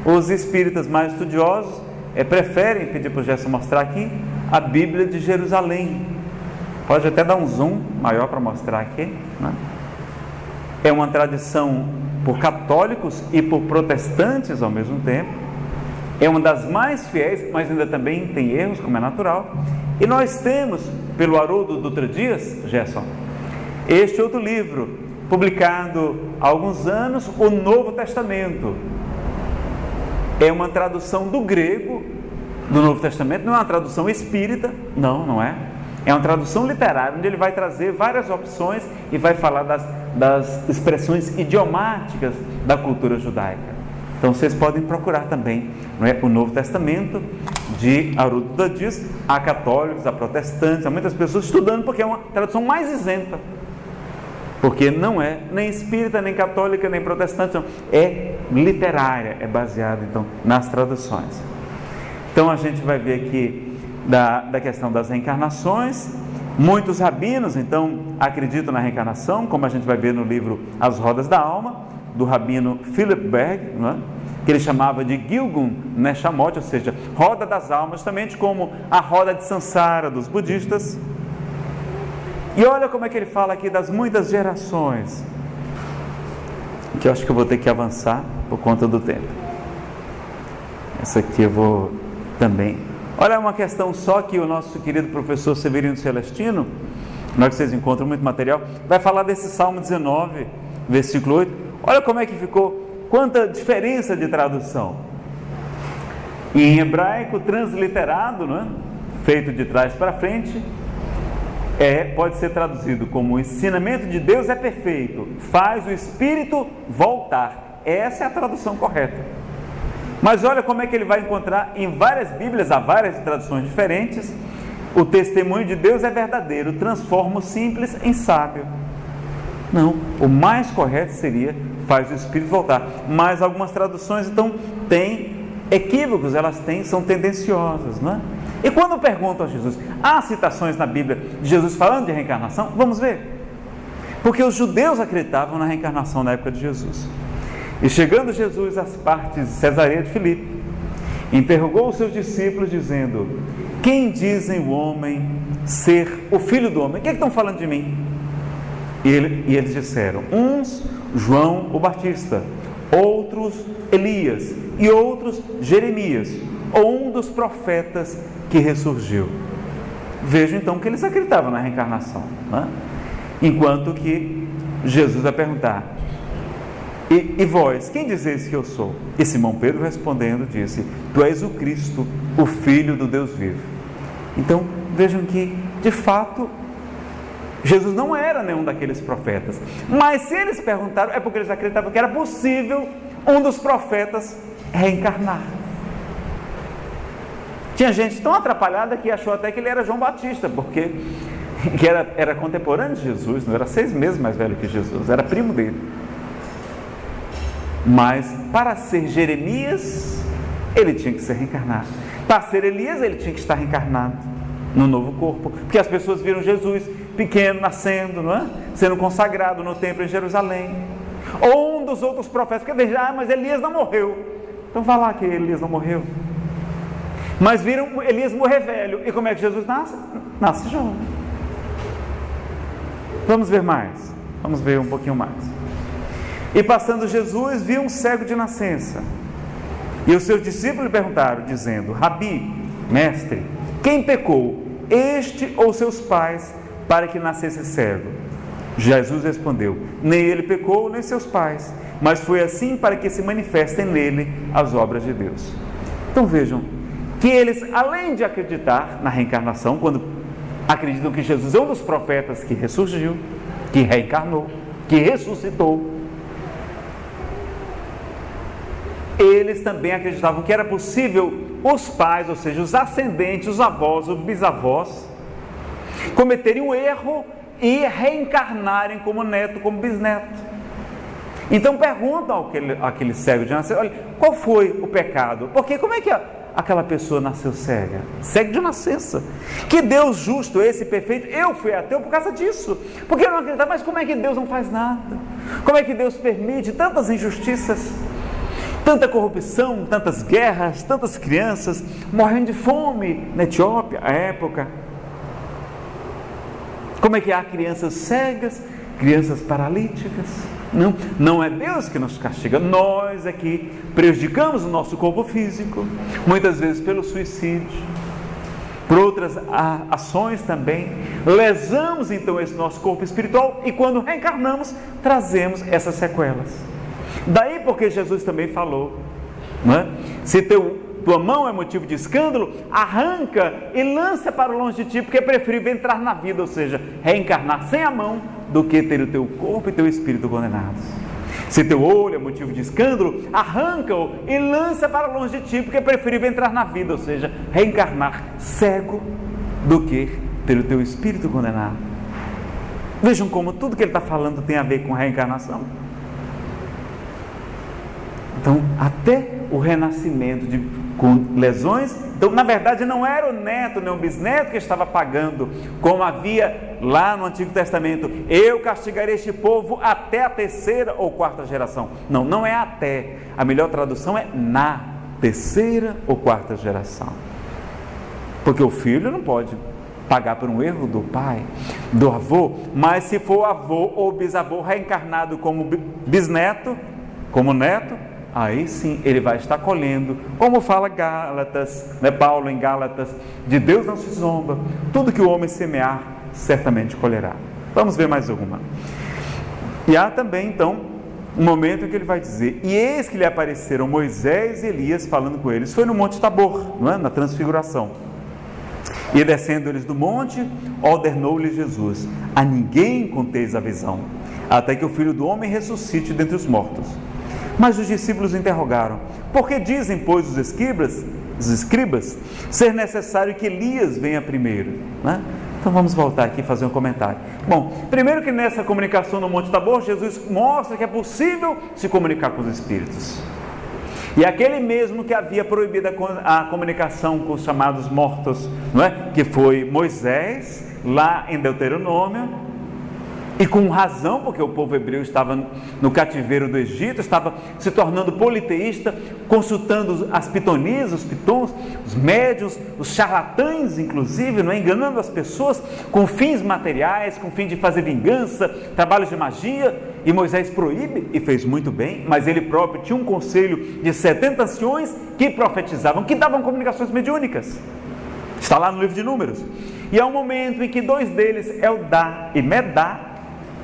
Os espíritas mais estudiosos preferem pedir para o Gerson mostrar aqui a Bíblia de Jerusalém. Pode até dar um zoom maior para mostrar aqui, né? É uma tradição por católicos e por protestantes ao mesmo tempo. É uma das mais fiéis, mas ainda também tem erros, como é natural. E nós temos, pelo Haroldo Dutra Dias, Gerson, este outro livro, publicado há alguns anos, o Novo Testamento. É uma tradução do grego do Novo Testamento, não é uma tradução espírita, não é. É uma tradução literária, onde ele vai trazer várias opções e vai falar das expressões idiomáticas da cultura judaica. Então vocês podem procurar também, não é, o Novo Testamento de Haroldo Dutra Dias. Há católicos, há protestantes, há muitas pessoas estudando, porque é uma tradução mais isenta, porque não é nem espírita, nem católica, nem protestante, não. É literária, é baseada então nas traduções. Então a gente vai ver aqui da questão das reencarnações. Muitos rabinos então acreditam na reencarnação, como a gente vai ver no livro As Rodas da Alma, do rabino Philip Berg, não é? Que ele chamava de Gilgun Neshamot, ou seja, roda das almas, justamente como a roda de Sansara dos budistas. E olha como é que ele fala aqui das muitas gerações, que eu acho que eu vou ter que avançar por conta do tempo. Essa aqui eu vou também. Olha, uma questão só que o nosso querido professor Severino Celestino, na hora que vocês encontram muito material, vai falar desse Salmo 19, versículo 8. Olha como é que ficou, quanta diferença de tradução. Em hebraico transliterado, não é? Feito de trás para frente, pode ser traduzido como: o ensinamento de Deus é perfeito, faz o espírito voltar. Essa é a tradução correta. Mas olha como é que ele vai encontrar em várias Bíblias, há várias traduções diferentes: o testemunho de Deus é verdadeiro, transforma o simples em sábio. Não, o mais correto seria: faz o espírito voltar. Mas algumas traduções então têm equívocos, são tendenciosas, não é? E quando perguntam a Jesus, há citações na Bíblia de Jesus falando de reencarnação? Vamos ver. Porque os judeus acreditavam na reencarnação na época de Jesus. E chegando Jesus às partes de Cesareia de Filipe, interrogou os seus discípulos dizendo: quem dizem o homem ser o filho do homem? O que estão falando de mim? E eles disseram: uns João o Batista, outros Elias e outros Jeremias, ou um dos profetas que ressurgiu. Vejam então que eles acreditavam na reencarnação, né? Enquanto que Jesus vai perguntar: e vós, quem dizeis que eu sou? E Simão Pedro respondendo disse: tu és o Cristo, o Filho do Deus vivo. Então vejam que de fato Jesus não era nenhum daqueles profetas, mas se eles perguntaram é porque eles acreditavam que era possível um dos profetas reencarnar. Tinha gente tão atrapalhada que achou até que ele era João Batista, porque que era contemporâneo de Jesus, não era 6 meses mais velho que Jesus, era primo dele. Mas para ser Jeremias, ele tinha que ser reencarnado. Para ser Elias, ele tinha que estar reencarnado no novo corpo, porque as pessoas viram Jesus pequeno, nascendo, não é? Sendo consagrado no templo em Jerusalém. Ou um dos outros profetas, porque mas Elias não morreu. Então vai lá que Elias não morreu. Mas viram Elias morrer velho. E como é que Jesus nasce? Nasce jovem. Vamos ver mais. Vamos ver um pouquinho mais. E passando Jesus, viu um cego de nascença. E os seus discípulos lhe perguntaram, dizendo: Rabi, mestre, quem pecou, este ou seus pais, para que nascesse cego? Jesus respondeu: nem ele pecou, nem seus pais, mas foi assim para que se manifestem nele as obras de Deus. Então vejam que eles, além de acreditar na reencarnação, quando acreditam que Jesus é um dos profetas que ressurgiu, que reencarnou, que ressuscitou, eles também acreditavam que era possível os pais, ou seja, os ascendentes, os avós, os bisavós, cometerem um erro e reencarnarem como neto, como bisneto. Então perguntam àquele cego de nascença: olha, qual foi o pecado? Porque como é que aquela pessoa nasceu cega? Cego de nascença. Que Deus justo, esse perfeito? Eu fui ateu por causa disso, porque eu não acreditava. Mas como é que Deus não faz nada? Como é que Deus permite tantas injustiças? Tanta corrupção, tantas guerras, tantas crianças morrendo de fome na Etiópia, à época. Como é que há crianças cegas, crianças paralíticas? Não é Deus que nos castiga, nós é que prejudicamos o nosso corpo físico, muitas vezes pelo suicídio, por outras ações também, lesamos então esse nosso corpo espiritual e quando reencarnamos, trazemos essas sequelas. Daí porque Jesus também falou, não é? Se tua mão é motivo de escândalo, arranca e lança para longe de ti, porque é preferível entrar na vida, ou seja, reencarnar sem a mão, do que ter o teu corpo e teu espírito condenados. Se teu olho é motivo de escândalo, arranca-o e lança para longe de ti, porque é preferível entrar na vida, ou seja, reencarnar cego, do que ter o teu espírito condenado. Vejam como tudo que ele está falando tem a ver com a reencarnação. Então, até o renascimento com lesões, então na verdade não era o neto nem o bisneto que estava pagando, como havia lá no Antigo Testamento, eu castigarei este povo até a 3ª ou 4ª geração. Não é até, a melhor tradução é na 3ª ou 4ª geração, porque o filho não pode pagar por um erro do pai, do avô, mas se for avô ou bisavô reencarnado como bisneto, como neto, aí sim ele vai estar colhendo, como fala Gálatas, Paulo em Gálatas, de Deus não se zomba, tudo que o homem semear, certamente colherá. Vamos ver mais alguma. E há também então um momento em que ele vai dizer, e eis que lhe apareceram Moisés e Elias falando com eles, foi no Monte Tabor, não é? Na transfiguração. E descendo eles do monte, ordenou-lhes Jesus, a ninguém conteis a visão, até que o Filho do Homem ressuscite dentre os mortos. Mas os discípulos interrogaram, por que dizem, pois, os escribas, ser necessário que Elias venha primeiro? Né? Então vamos voltar aqui e fazer um comentário. Bom, primeiro que nessa comunicação no Monte Tabor, Jesus mostra que é possível se comunicar com os espíritos. E aquele mesmo que havia proibido a comunicação com os chamados mortos, não é? Que foi Moisés, lá em Deuteronômio, e com razão, porque o povo hebreu estava no cativeiro do Egito, estava se tornando politeísta, consultando as pitonias, os pitons, os médiuns, os charlatães, inclusive, não é? Enganando as pessoas com fins materiais, com fim de fazer vingança, trabalhos de magia, e Moisés proíbe, e fez muito bem, mas ele próprio tinha um conselho de 70 anciões que profetizavam, que davam comunicações mediúnicas. Está lá no livro de Números. E há um momento em que 2 deles, Eldá e Medá,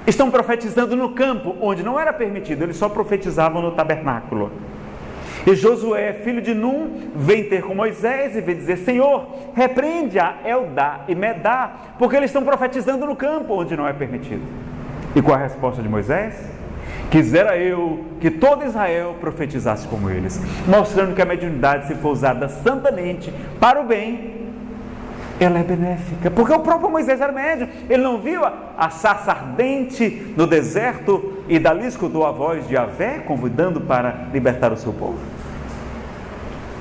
estão profetizando no campo, onde não era permitido, eles só profetizavam no tabernáculo. E Josué, filho de Num, vem ter com Moisés e vem dizer, Senhor, repreende a Eldá e Medá, porque eles estão profetizando no campo, onde não é permitido. E qual a resposta de Moisés? Quisera eu que todo Israel profetizasse como eles, mostrando que a mediunidade, se for usada santamente para o bem, ela é benéfica, porque o próprio Moisés era médium, ele não viu a sarça ardente no deserto e dali escutou a voz de Yahvé convidando para libertar o seu povo.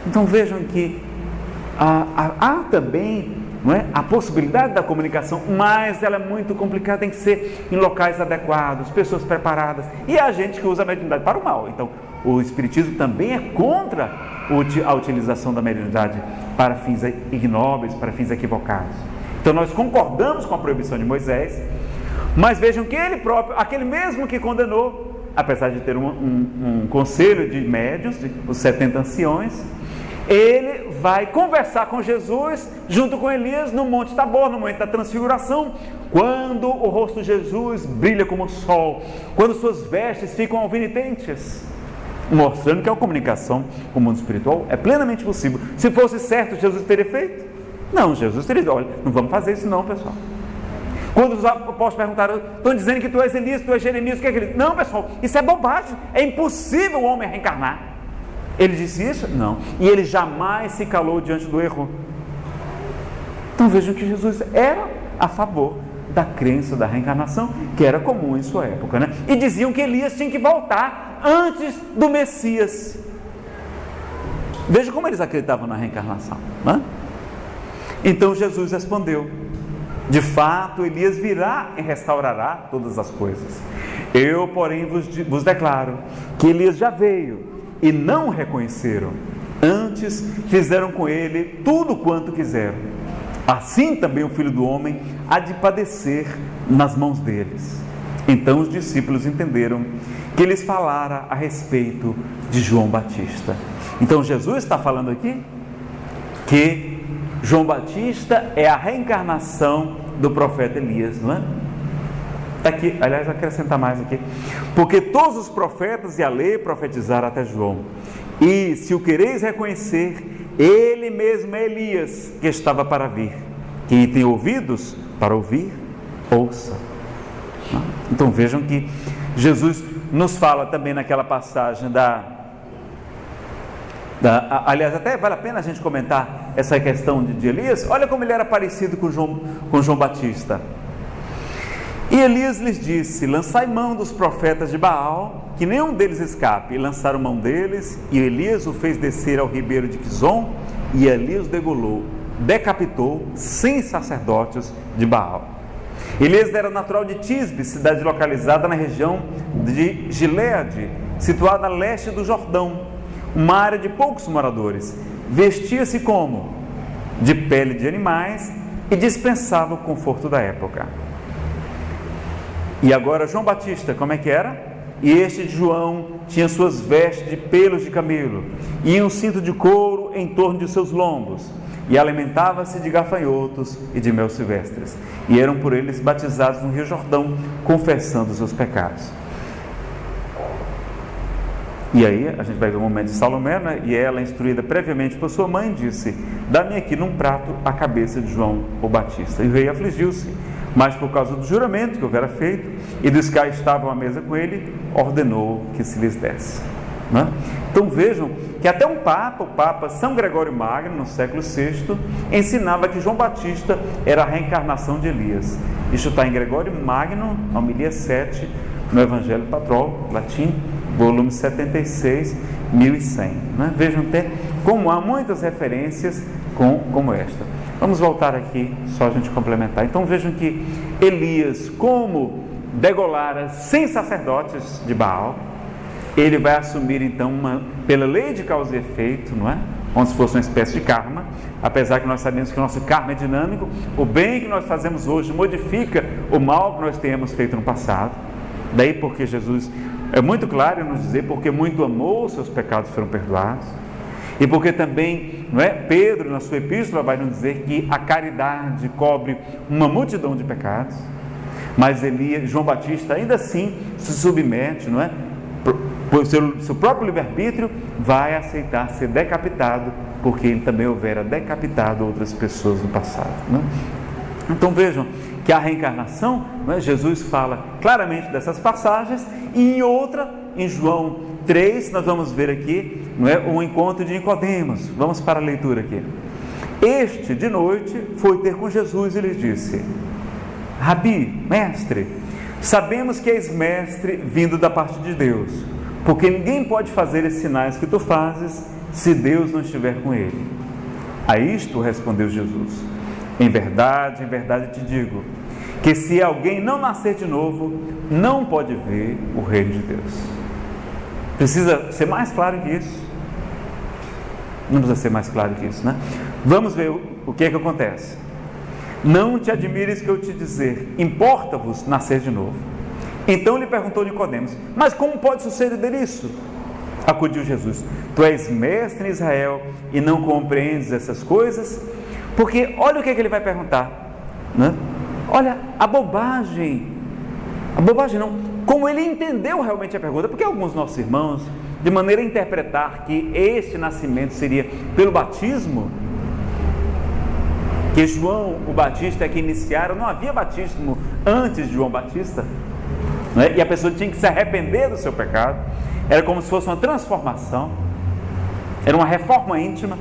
Então vejam que há também, não é, a possibilidade da comunicação, mas ela é muito complicada, tem que ser em locais adequados, pessoas preparadas, e há gente que usa a mediunidade para o mal. Então o Espiritismo também é contra a utilização da mediunidade para fins ignóbeis, para fins equivocados. Então nós concordamos com a proibição de Moisés, mas vejam que ele próprio, aquele mesmo que condenou, apesar de ter um conselho de médiuns, os 70 anciões, ele vai conversar com Jesus, junto com Elias, no Monte Tabor, no momento da transfiguração, quando o rosto de Jesus brilha como o sol, quando suas vestes ficam alvinitentes, mostrando que a comunicação com o mundo espiritual é plenamente possível. Se fosse certo, Jesus teria feito? Não, Jesus teria dito, olha, não vamos fazer isso não, pessoal. Quando os apóstolos perguntaram, estão dizendo que tu és Elias, tu és Jeremias, o que é que ele diz? Não, pessoal, isso é bobagem, é impossível o homem reencarnar. Ele disse isso? Não. E ele jamais se calou diante do erro. Então vejam que Jesus era a favor da crença da reencarnação, que era comum em sua época, né? E diziam que Elias tinha que voltar antes do Messias. Veja como eles acreditavam na reencarnação, né? Então Jesus respondeu, de fato Elias virá e restaurará todas as coisas. Eu, porém, vos declaro que Elias já veio, e não o reconheceram. Antes fizeram com ele tudo quanto quiseram. Assim também o Filho do Homem há de padecer nas mãos deles. Então os discípulos entenderam que lhes falara a respeito de João Batista. Então Jesus está falando aqui que João Batista é a reencarnação do profeta Elias, não é? Está aqui, aliás, vou acrescentar mais aqui. Porque todos os profetas e a lei profetizaram até João. E se o quereis reconhecer, ele mesmo é Elias que estava para vir. Quem tem ouvidos para ouvir, ouça. Então vejam que Jesus nos fala também naquela passagem aliás, até vale a pena a gente comentar essa questão de Elias. Olha como ele era parecido com João Batista. E Elias lhes disse: lançai mão dos profetas de Baal, que nenhum deles escape. E lançaram mão deles, e Elias o fez descer ao ribeiro de Quizon, e ali os degolou, decapitou 100 sacerdotes de Baal. Elias era natural de Tisbe, cidade localizada na região de Gileade, situada a leste do Jordão, uma área de poucos moradores. Vestia-se como? De pele de animais e dispensava o conforto da época. E agora João Batista, como é que era? E este de João tinha suas vestes de pelos de camelo e um cinto de couro em torno de seus lombos, e alimentava-se de gafanhotos e de mel silvestres, e eram por eles batizados no rio Jordão, confessando os seus pecados. E aí a gente vai ver o momento de Salomé, né? E ela, instruída previamente por sua mãe, disse: dá-me aqui num prato a cabeça de João o Batista. E o rei afligiu-se, mas por causa do juramento que houvera feito e dos que estavam à mesa com ele, ordenou que se lhes desse, né? Então vejam que até o Papa São Gregório Magno, no século VI, ensinava que João Batista era a reencarnação de Elias. Isso está em Gregório Magno, homilia 7, no Evangelho Patrol, latim, volume 76, 1100, né? Vejam até como há muitas referências como esta. Vamos voltar aqui, só a gente complementar. Então vejam que Elias, como degolara 100 sacerdotes de Baal, ele vai assumir então pela lei de causa e efeito, não é? Como se fosse uma espécie de karma, apesar que nós sabemos que o nosso karma é dinâmico. O bem que nós fazemos hoje modifica o mal que nós tenhamos feito no passado. Daí porque Jesus é muito claro em nos dizer: porque muito amou, seus pecados foram perdoados. E porque também, não é, Pedro, na sua epístola, vai nos dizer que a caridade cobre uma multidão de pecados. Mas João Batista ainda assim se submete, não é, por seu próprio livre-arbítrio, vai aceitar ser decapitado, porque ele também houvera decapitado outras pessoas no passado, não é? Então vejam que a reencarnação, não é, Jesus fala claramente dessas passagens, e em outra, em João 3, nós vamos ver aqui, não é, um encontro de Nicodemos. Vamos para a leitura aqui. Este, de noite, foi ter com Jesus e lhe disse: Rabi, mestre, sabemos que és mestre vindo da parte de Deus, porque ninguém pode fazer esses sinais que tu fazes se Deus não estiver com ele. A isto respondeu Jesus: em verdade te digo, que se alguém não nascer de novo, não pode ver o reino de Deus. Precisa ser mais claro que isso? Não precisa ser mais claro que isso, né? Vamos ver o que é que acontece. Não te admires que eu te dizer, importa-vos nascer de novo. Então lhe perguntou Nicodemos: mas como pode suceder isso? Acudiu Jesus: tu és mestre em Israel e não compreendes essas coisas? Porque olha o que é que ele vai perguntar, né? Olha a bobagem não, como ele entendeu realmente a pergunta. Porque alguns nossos irmãos, de maneira a interpretar que este nascimento seria pelo batismo, que João o Batista é que iniciara, não havia batismo antes de João Batista, né? E a pessoa tinha que se arrepender do seu pecado, era como se fosse uma transformação, era uma reforma íntima.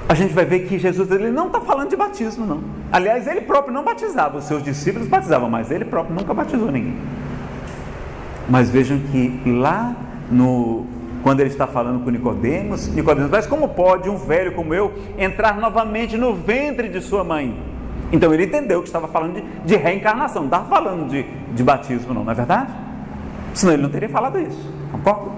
A gente vai ver que Jesus, ele não está falando de batismo, não. Aliás, ele próprio não batizava, os seus discípulos batizavam, mas ele próprio nunca batizou ninguém. Mas vejam que lá quando ele está falando com Nicodemos, mas como pode um velho como eu entrar novamente no ventre de sua mãe? Então ele entendeu que estava falando de reencarnação, não estava falando de batismo, não é verdade? Senão ele não teria falado isso, concorda?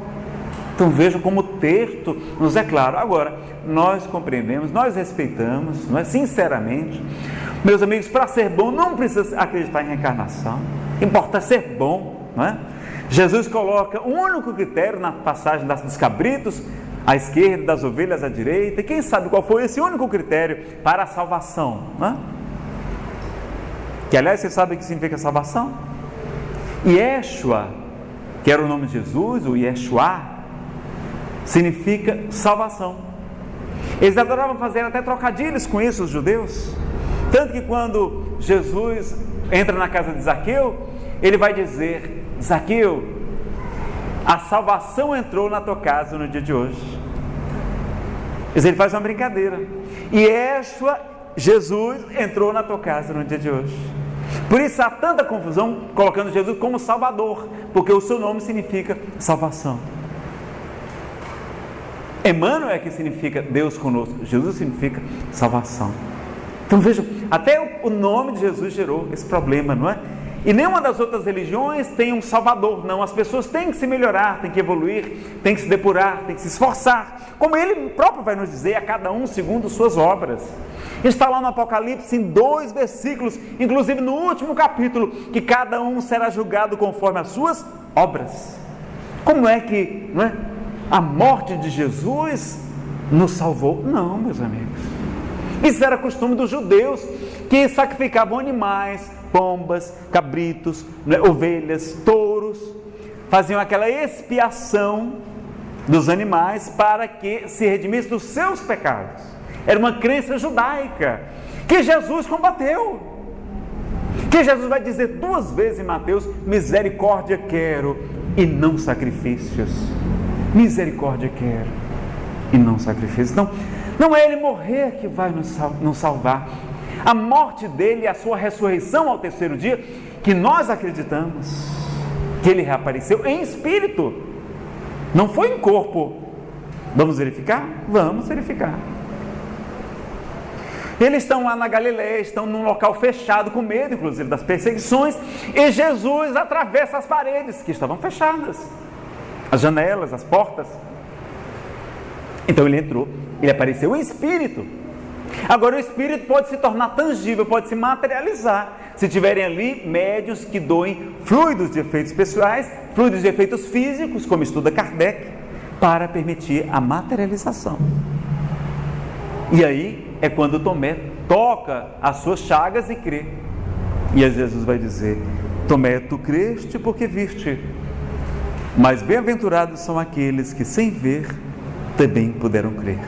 Então vejam como o texto nos é claro. Agora, nós compreendemos, nós respeitamos, não é? Sinceramente, meus amigos, para ser bom não precisa acreditar em reencarnação, importa ser bom, não é? Jesus coloca o único critério na passagem dos cabritos à esquerda, das ovelhas à direita, e quem sabe qual foi esse único critério para a salvação, não é? Que aliás, vocês sabem o que significa salvação? Yeshua, que era o nome de Jesus, o Yeshua, significa salvação. Eles adoravam fazer até trocadilhos com isso, os judeus. Tanto que quando Jesus entra na casa de Zaqueu, ele vai dizer: Zaqueu, a salvação entrou na tua casa no dia de hoje. Mas ele faz uma brincadeira. E Yeshua, Jesus, entrou na tua casa no dia de hoje. Por isso há tanta confusão colocando Jesus como Salvador, porque o seu nome significa salvação. Emmanuel é que significa Deus conosco, Jesus significa salvação. Então vejam, até o nome de Jesus gerou esse problema, não é? E nenhuma das outras religiões tem um salvador, não. As pessoas têm que se melhorar, têm que evoluir, têm que se depurar, têm que se esforçar, como ele próprio vai nos dizer, a cada um segundo suas obras. Está lá no Apocalipse em 2 versículos, inclusive no último capítulo, que cada um será julgado conforme as suas obras. Como é que, não é? A morte de Jesus nos salvou? Não, meus amigos. Isso era costume dos judeus, que sacrificavam animais, pombas, cabritos, ovelhas, touros, faziam aquela expiação dos animais para que se redimisse dos seus pecados. Era uma crença judaica que Jesus combateu, que Jesus vai dizer 2 vezes em Mateus: misericórdia quero e não sacrifícios. Misericórdia quero e não sacrifícios. Então, não é ele morrer que vai nos salvar. A morte dele e a sua ressurreição ao 3º dia, que nós acreditamos que ele reapareceu em espírito, não foi em corpo. Vamos verificar? Vamos verificar. Eles estão lá na Galileia, estão num local fechado, com medo inclusive das perseguições, e Jesus atravessa as paredes que estavam fechadas, as janelas, as portas. Então ele entrou, ele apareceu em espírito. Agora o espírito pode se tornar tangível, pode se materializar, se tiverem ali médiuns que doem fluidos de efeitos pessoais, fluidos de efeitos físicos, como estuda Kardec, para permitir a materialização. E aí é quando Tomé toca as suas chagas e crê. E aí Jesus vai dizer: Tomé, tu creste porque viste, mas bem-aventurados são aqueles que sem ver também puderam crer.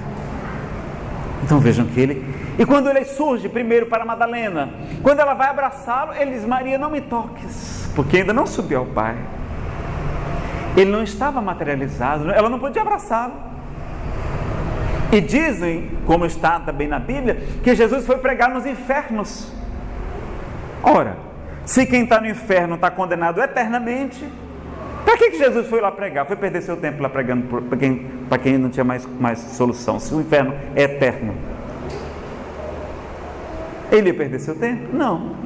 Então vejam que ele... E quando ele surge primeiro para Madalena, quando ela vai abraçá-lo, ele diz: Maria, não me toques, porque ainda não subiu ao Pai. Ele não estava materializado, ela não podia abraçá-lo. E dizem, como está também na Bíblia, que Jesus foi pregar nos infernos. Ora, se quem está no inferno está condenado eternamente, para que Jesus foi lá pregar? Foi perder seu tempo lá pregando para quem não tinha mais solução, se o inferno é eterno. Ele ia perder seu tempo? Não.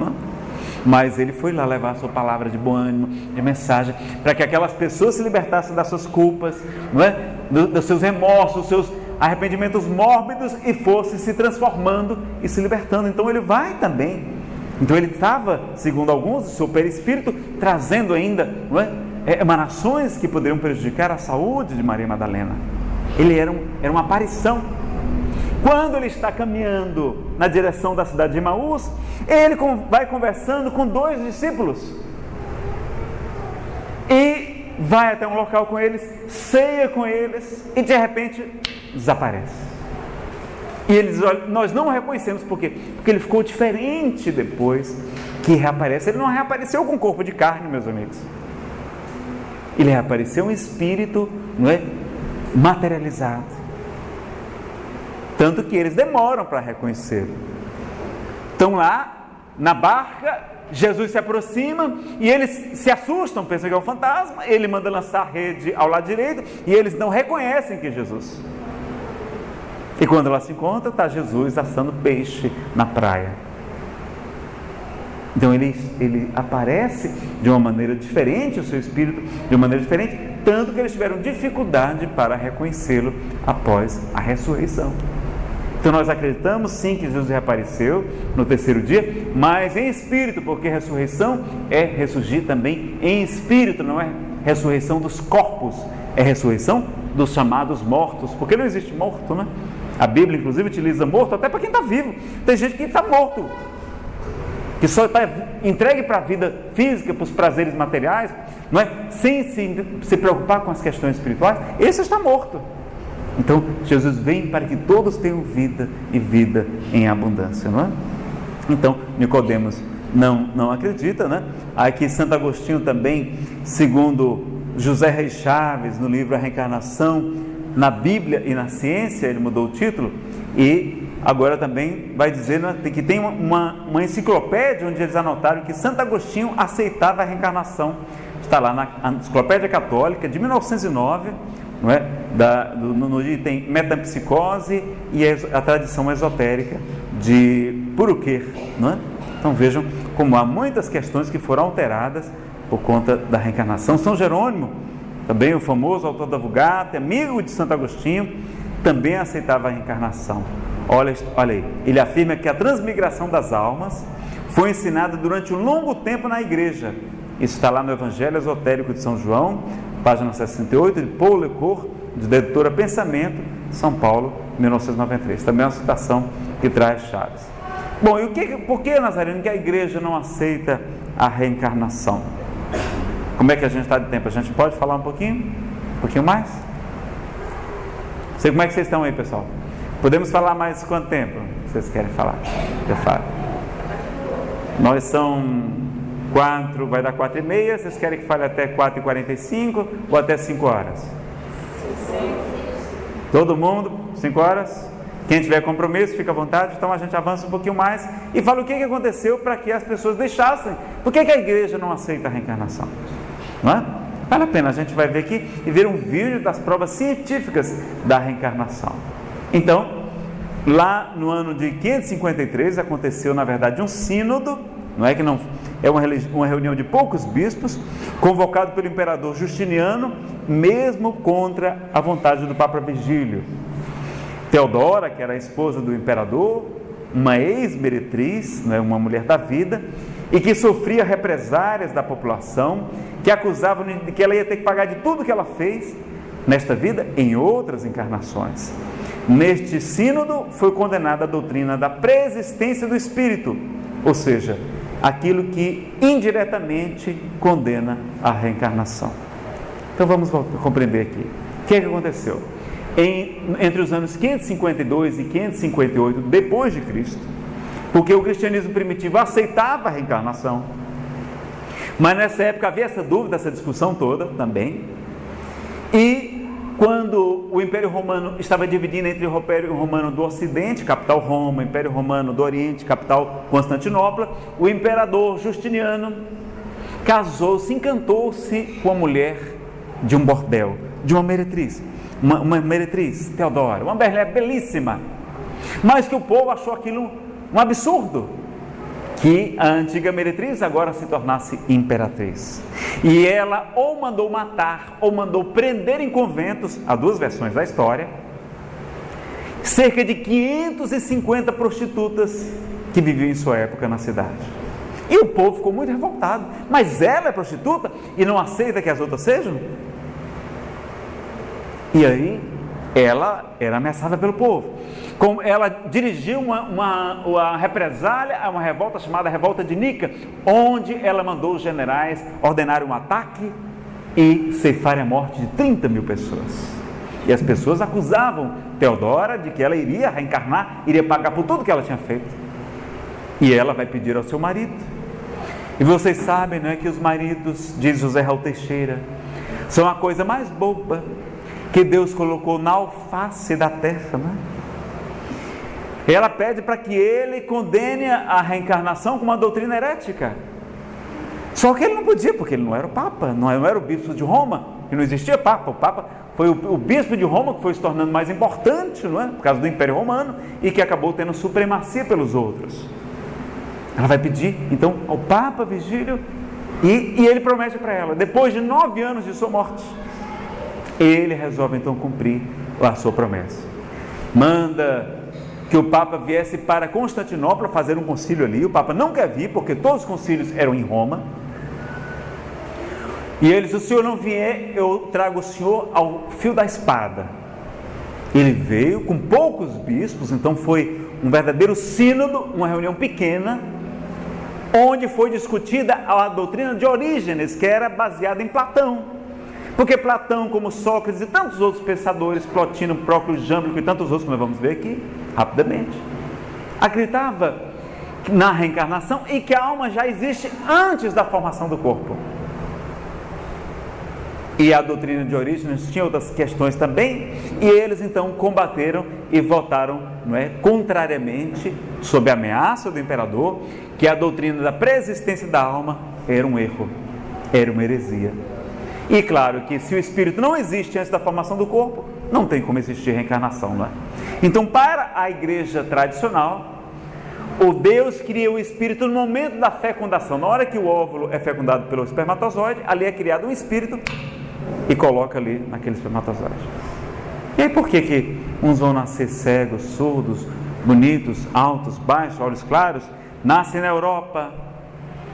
Mas ele foi lá levar a sua palavra de bom ânimo, de mensagem, para que aquelas pessoas se libertassem das suas culpas, não é? Dos seus remorsos, dos seus arrependimentos mórbidos, e fosse se transformando e se libertando. Então ele vai também. Então ele estava, segundo alguns, o seu perispírito, trazendo ainda, não é? Emanações que poderiam prejudicar a saúde de Maria Madalena. Ele era uma aparição. Quando ele está caminhando na direção da cidade de Emaús, ele vai conversando com 2 discípulos e vai até um local com eles, ceia com eles e de repente desaparece. E eles dizem: olha, nós não o reconhecemos. Por quê? Porque ele ficou diferente depois que reaparece. Ele não reapareceu com corpo de carne, meus amigos. Ele reapareceu em espírito, não é? Materializado. Tanto que eles demoram para reconhecê-lo. Estão lá na barca, Jesus se aproxima e eles se assustam, pensam que é um fantasma. Ele manda lançar a rede ao lado direito e eles não reconhecem que é Jesus. E quando ela se encontra, está Jesus assando peixe na praia. Então ele aparece de uma maneira diferente, o seu espírito de uma maneira diferente, tanto que eles tiveram dificuldade para reconhecê-lo após a ressurreição. Então nós acreditamos sim que Jesus reapareceu no terceiro dia, mas em espírito, porque ressurreição é ressurgir também em espírito, não é ressurreição dos corpos, é ressurreição dos chamados mortos, porque não existe morto, né? A Bíblia inclusive utiliza morto até para quem está vivo. Tem gente que está morto, que só está entregue para a vida física, para os prazeres materiais, não é? Sem se preocupar com as questões espirituais. Esse está morto. Então Jesus vem para que todos tenham vida e vida em abundância, não é? Então Nicodemos não acredita, né? Aqui Santo Agostinho também, segundo José Reis Chaves, no livro A Reencarnação na Bíblia e na Ciência, ele mudou o título, e agora também vai dizer, né, que tem uma enciclopédia onde eles anotaram que Santo Agostinho aceitava a reencarnação. Está lá na Enciclopédia Católica de 1909, não é? No item Metempsicose e a tradição esotérica de Puruquer, não é? Então vejam como há muitas questões que foram alteradas por conta da reencarnação. São Jerônimo, também o famoso autor da Vulgata, amigo de Santo Agostinho, também aceitava a reencarnação. Olha aí, ele afirma que a transmigração das almas foi ensinada durante um longo tempo na igreja. Isso está lá no Evangelho Esotérico de São João, página 68, de Paul Lecourt, da editora Pensamento, São Paulo, 1993. Também é uma citação que traz Chaves. Bom, e por que, Nazareno, que a igreja não aceita a reencarnação? Como é que a gente está de tempo? A gente pode falar um pouquinho mais? Sei como é que vocês estão aí, pessoal. Podemos falar mais quanto tempo vocês querem falar? Eu falo. Nós são 4, vai dar 4h30. Vocês querem que fale até 4h45 ou até 5 horas? Todo mundo? 5 horas? Quem tiver compromisso, fica à vontade. Então a gente avança um pouquinho mais e fala o que aconteceu para que as pessoas deixassem. Por que a igreja não aceita a reencarnação? Não é? Vale a pena, a gente vai ver aqui e ver um vídeo das provas científicas da reencarnação. Então, lá no ano de 553 aconteceu, na verdade, um sínodo, não é uma reunião de poucos bispos, convocado pelo imperador Justiniano, mesmo contra a vontade do Papa Virgílio. Teodora, que era a esposa do imperador, uma ex-meretriz, não é, uma mulher da vida, e que sofria represálias da população, que acusavam de que ela ia ter que pagar de tudo que ela fez nesta vida em outras encarnações. Neste sínodo foi condenada a doutrina da preexistência do espírito, ou seja, aquilo que indiretamente condena a reencarnação. Então vamos compreender aqui. O que aconteceu? Entre os anos 552 e 558 depois de Cristo, porque o cristianismo primitivo aceitava a reencarnação, mas nessa época havia essa dúvida, essa discussão toda também, e quando o Império Romano estava dividindo entre o Império Romano do Ocidente, capital Roma, Império Romano do Oriente, capital Constantinopla, o imperador Justiniano casou-se, encantou-se com a mulher de um bordel, de uma meretriz, uma meretriz, Teodora, uma mulher belíssima, mas que o povo achou aquilo um absurdo, que a antiga meretriz agora se tornasse imperatriz. E ela ou mandou matar, ou mandou prender em conventos, há duas versões da história, cerca de 550 prostitutas que viviam em sua época na cidade. E o povo ficou muito revoltado. Mas ela é prostituta e não aceita que as outras sejam? E aí, ela era ameaçada pelo povo. Como ela dirigiu uma represália, uma revolta chamada Revolta de Nica, onde ela mandou os generais ordenar um ataque e ceifar a morte de 30 mil pessoas. E as pessoas acusavam Teodora de que ela iria reencarnar, iria pagar por tudo que ela tinha feito. E ela vai pedir ao seu marido. E vocês sabem, não é, que os maridos, diz José Raul Teixeira, são a coisa mais boba que Deus colocou na alface da terra, não é? Ela pede para que ele condene a reencarnação com uma doutrina herética. Só que ele não podia, porque ele não era o Papa, não era o bispo de Roma, que não existia Papa. O Papa foi o bispo de Roma que foi se tornando mais importante, não é? Por causa do Império Romano, e que acabou tendo supremacia pelos outros. Ela vai pedir, então, ao Papa Virgílio, e ele promete para ela, depois de 9 anos de sua morte, ele resolve então cumprir a sua promessa. Manda que o Papa viesse para Constantinopla fazer um concílio ali. O Papa não quer vir, porque todos os concílios eram em Roma. E ele disse: se o senhor não vier, eu trago o senhor ao fio da espada. Ele veio com poucos bispos, então foi um verdadeiro sínodo, uma reunião pequena, onde foi discutida a doutrina de Orígenes, que era baseada em Platão. Porque Platão, como Sócrates e tantos outros pensadores, Plotino, Próclo, Jâmblico e tantos outros que nós vamos ver aqui, rapidamente, acreditava na reencarnação e que a alma já existe antes da formação do corpo. E a doutrina de Orígenes tinha outras questões também, e eles então combateram e votaram, contrariamente, sob a ameaça do imperador, que a doutrina da pré-existência da alma era um erro, era uma heresia. E claro que se o espírito não existe antes da formação do corpo, não tem como existir reencarnação, não é? Então, para a igreja tradicional, o Deus cria o espírito no momento da fecundação. Na hora que o óvulo é fecundado pelo espermatozoide, ali é criado um espírito e coloca ali naquele espermatozoide. E aí por que uns vão nascer cegos, surdos, bonitos, altos, baixos, olhos claros, nascem na Europa,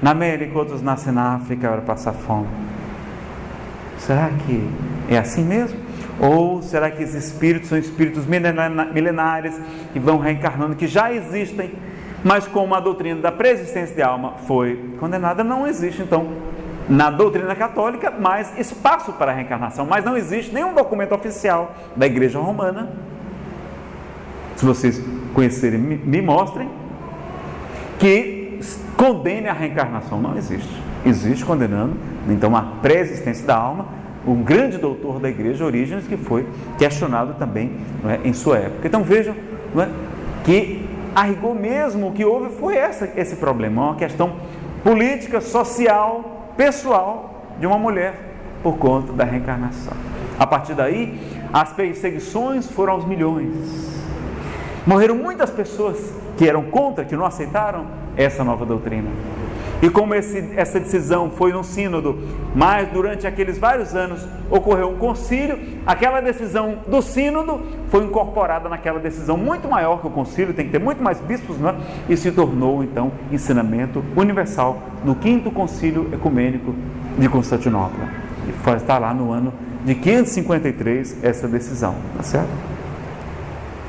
na América, outros nascem na África para passar fome? Será que é assim mesmo? Ou será que esses espíritos são espíritos milenares que vão reencarnando, que já existem, mas como a doutrina da pré-existência de alma foi condenada, não existe então na doutrina católica mais espaço para a reencarnação, mas não existe nenhum documento oficial da Igreja Romana, se vocês conhecerem, me mostrem, que condene a reencarnação. Não existe. Existe condenando então a pré-existência da alma, o grande doutor da Igreja, Orígenes, que foi questionado também em sua época. Então vejam que a rigor mesmo o que houve foi esse problema, uma questão política, social, pessoal de uma mulher por conta da reencarnação. A partir daí, as perseguições foram aos milhões. Morreram muitas pessoas que eram contra, que não aceitaram essa nova doutrina. E como essa decisão foi num sínodo, mas durante aqueles vários anos ocorreu um concílio, aquela decisão do sínodo foi incorporada naquela decisão muito maior que o concílio, tem que ter muito mais bispos, não é? E se tornou então ensinamento universal no 5º Concílio Ecumênico de Constantinopla. E está lá no ano de 553 essa decisão, tá certo?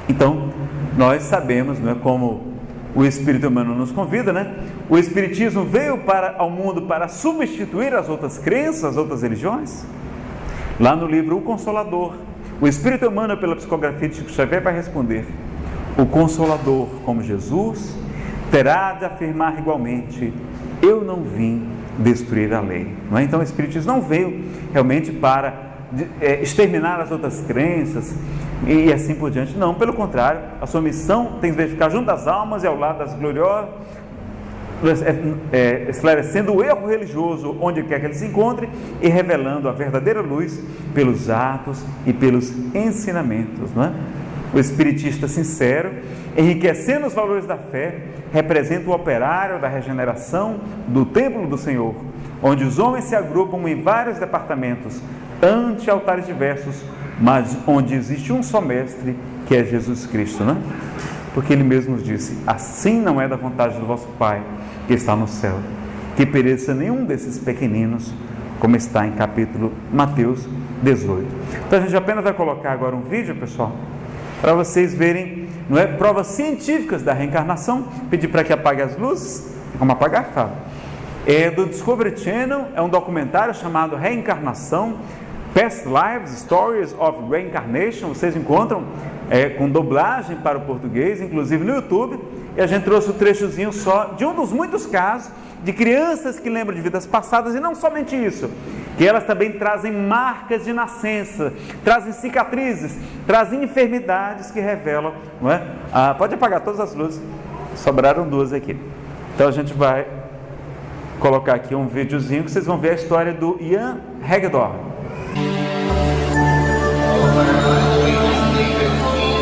Então, nós sabemos, não é, como o Espírito humano nos convida, né? O Espiritismo veio ao mundo para substituir as outras crenças, as outras religiões. Lá no livro O Consolador, o Espírito humano, pela psicografia de Chico Xavier, vai responder: o Consolador, como Jesus, terá de afirmar igualmente: eu não vim destruir a lei. Não é? Então o Espiritismo não veio realmente para exterminar as outras crenças e assim por diante. Não, pelo contrário, a sua missão tem de ficar junto às almas e ao lado das gloriosas, esclarecendo o erro religioso onde quer que ele se encontre e revelando a verdadeira luz pelos atos e pelos ensinamentos, não é? O espiritista sincero, enriquecendo os valores da fé, representa o operário da regeneração do templo do Senhor, onde os homens se agrupam em vários departamentos ante altares diversos, mas onde existe um só mestre, que é Jesus Cristo, né? Porque ele mesmo nos disse: assim não é da vontade do vosso Pai que está no céu, que pereça nenhum desses pequeninos, como está em capítulo Mateus 18. Então a gente apenas vai colocar agora um vídeo, pessoal, para vocês verem, não é, provas científicas da reencarnação. Pedir para que apague as luzes. Vamos apagar, Fábio? É do Discovery Channel, é um documentário chamado Reencarnação, Past Lives, Stories of Reincarnation. Vocês encontram com dublagem para o português, inclusive no YouTube, e a gente trouxe um trechozinho só de um dos muitos casos de crianças que lembram de vidas passadas, e não somente isso, que elas também trazem marcas de nascença, trazem cicatrizes, trazem enfermidades que revelam, não é? Pode apagar todas as luzes, sobraram 2 aqui. Então a gente vai colocar aqui um videozinho que vocês vão ver a história do Ian Hagedorn.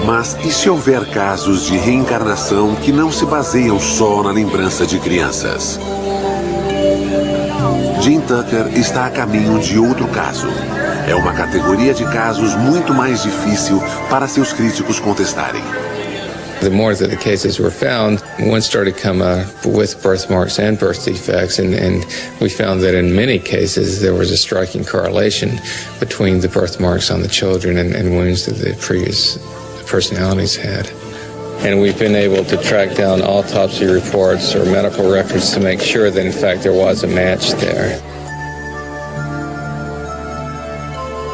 Mas e se houver casos de reencarnação que não se baseiam só na lembrança de crianças? Jim Tucker está a caminho de outro caso. É uma categoria de casos muito mais difícil para seus críticos contestarem. The more that the cases were found, one started to come with birthmarks and birth defects, and we found that in many cases there was a striking correlation between the birthmarks on the children and wounds that the previous personalities had. And we've been able to track down autopsy reports or medical records to make sure that in fact there was a match there.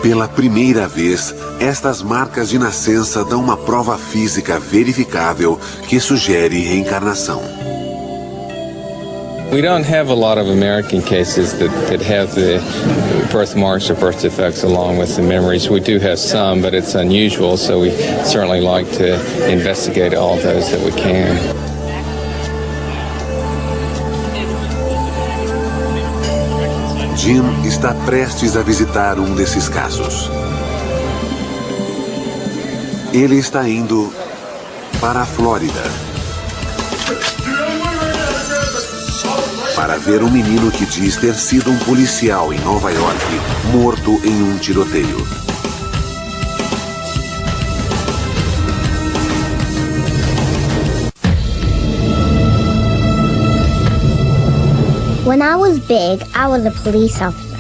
Pela primeira vez, estas marcas de nascença dão uma prova física verificável que sugere reencarnação. We don't have a lot of American cases that have the birthmarks or birth defects along with the memories. We do have some, but it's unusual, so we certainly like to investigate all those that we can. Jim está prestes a visitar um desses casos. Ele está indo para a Flórida para ver um menino que diz ter sido um policial em Nova York morto em um tiroteio. When I was big, I was a police officer.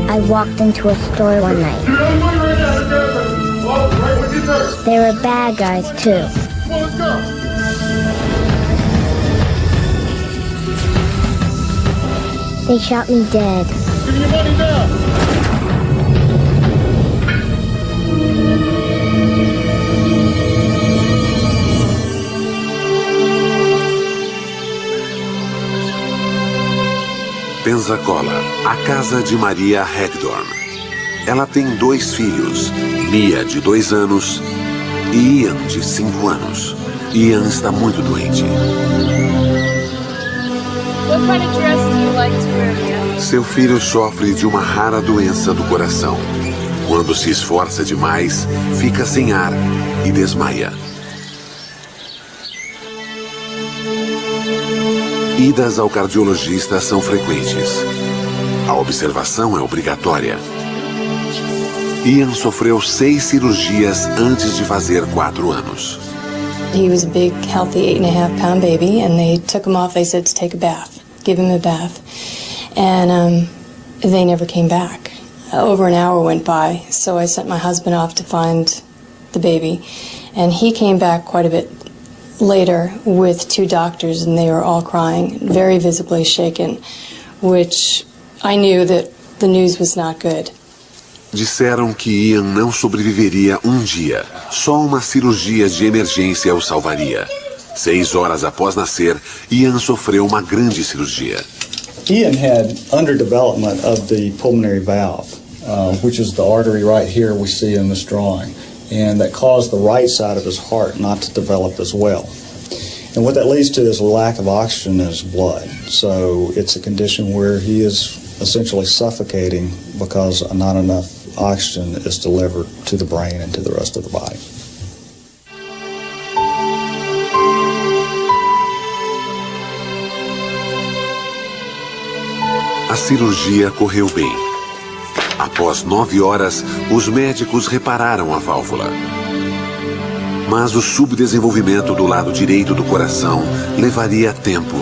I walked into a store one night. There were bad guys, too. They shot me dead. Give me your money now! Pensacola, a casa de Maria Hagdorn. Ela tem 2 filhos, Mia, de 2 anos, e Ian, de 5 anos. Ian está muito doente. What kind of dress do you like to wear, Mia? Seu filho sofre de uma rara doença do coração. Quando se esforça demais, fica sem ar e desmaia. Idas ao cardiologista são frequentes. A observação é obrigatória. Ian sofreu 6 cirurgias antes de fazer 4 anos. He was a big, healthy 8.5-pound baby, and they took him off. They said to take a bath, give him a bath, and they never came back. Over an hour went by, so I sent my husband off to find the baby, and he came back quite a bit later with 2 doctors, and they were all crying, very visibly shaken, which I knew that the news was not good. Disseram que Ian não sobreviveria um dia. Só uma cirurgia de emergência o salvaria. 6 horas após nascer, Ian sofreu uma grande cirurgia. Ian had underdevelopment of the pulmonary valve, which is the artery right here we see in this drawing. And that caused the right side of his heart not to develop as well. And what that leads to is a lack of oxygen in his blood. So it's a condition where he is essentially suffocating because not enough oxygen is delivered to the brain and to the rest of the body. A cirurgia correu bem. Após 9 horas, os médicos repararam a válvula. Mas o subdesenvolvimento do lado direito do coração levaria tempo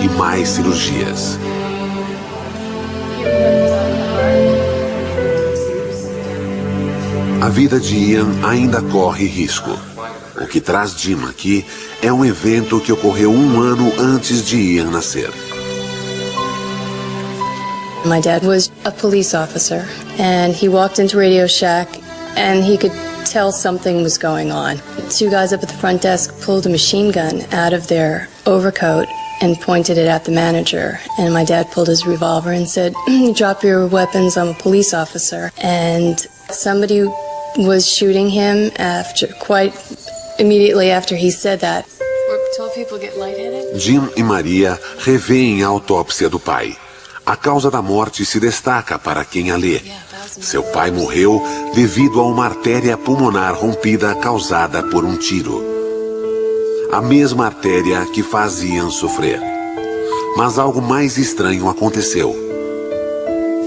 e mais cirurgias. A vida de Ian ainda corre risco. O que traz Jim aqui é um evento que ocorreu 1 ano antes de Ian nascer. My dad was a police officer, and he walked into Radio Shack, and he could tell something was going on. 2 guys up at the front desk pulled a machine gun out of their overcoat and pointed it at the manager. And my dad pulled his revolver and said, "Drop your weapons, I'm a police officer." And somebody was shooting him quite immediately after he said that. Were 12 people get lightheaded? Jim e Maria revêem a autópsia do pai. A causa da morte se destaca para quem a lê. Seu pai morreu devido a uma artéria pulmonar rompida causada por um tiro. A mesma artéria que faz Ian sofrer. Mas algo mais estranho aconteceu.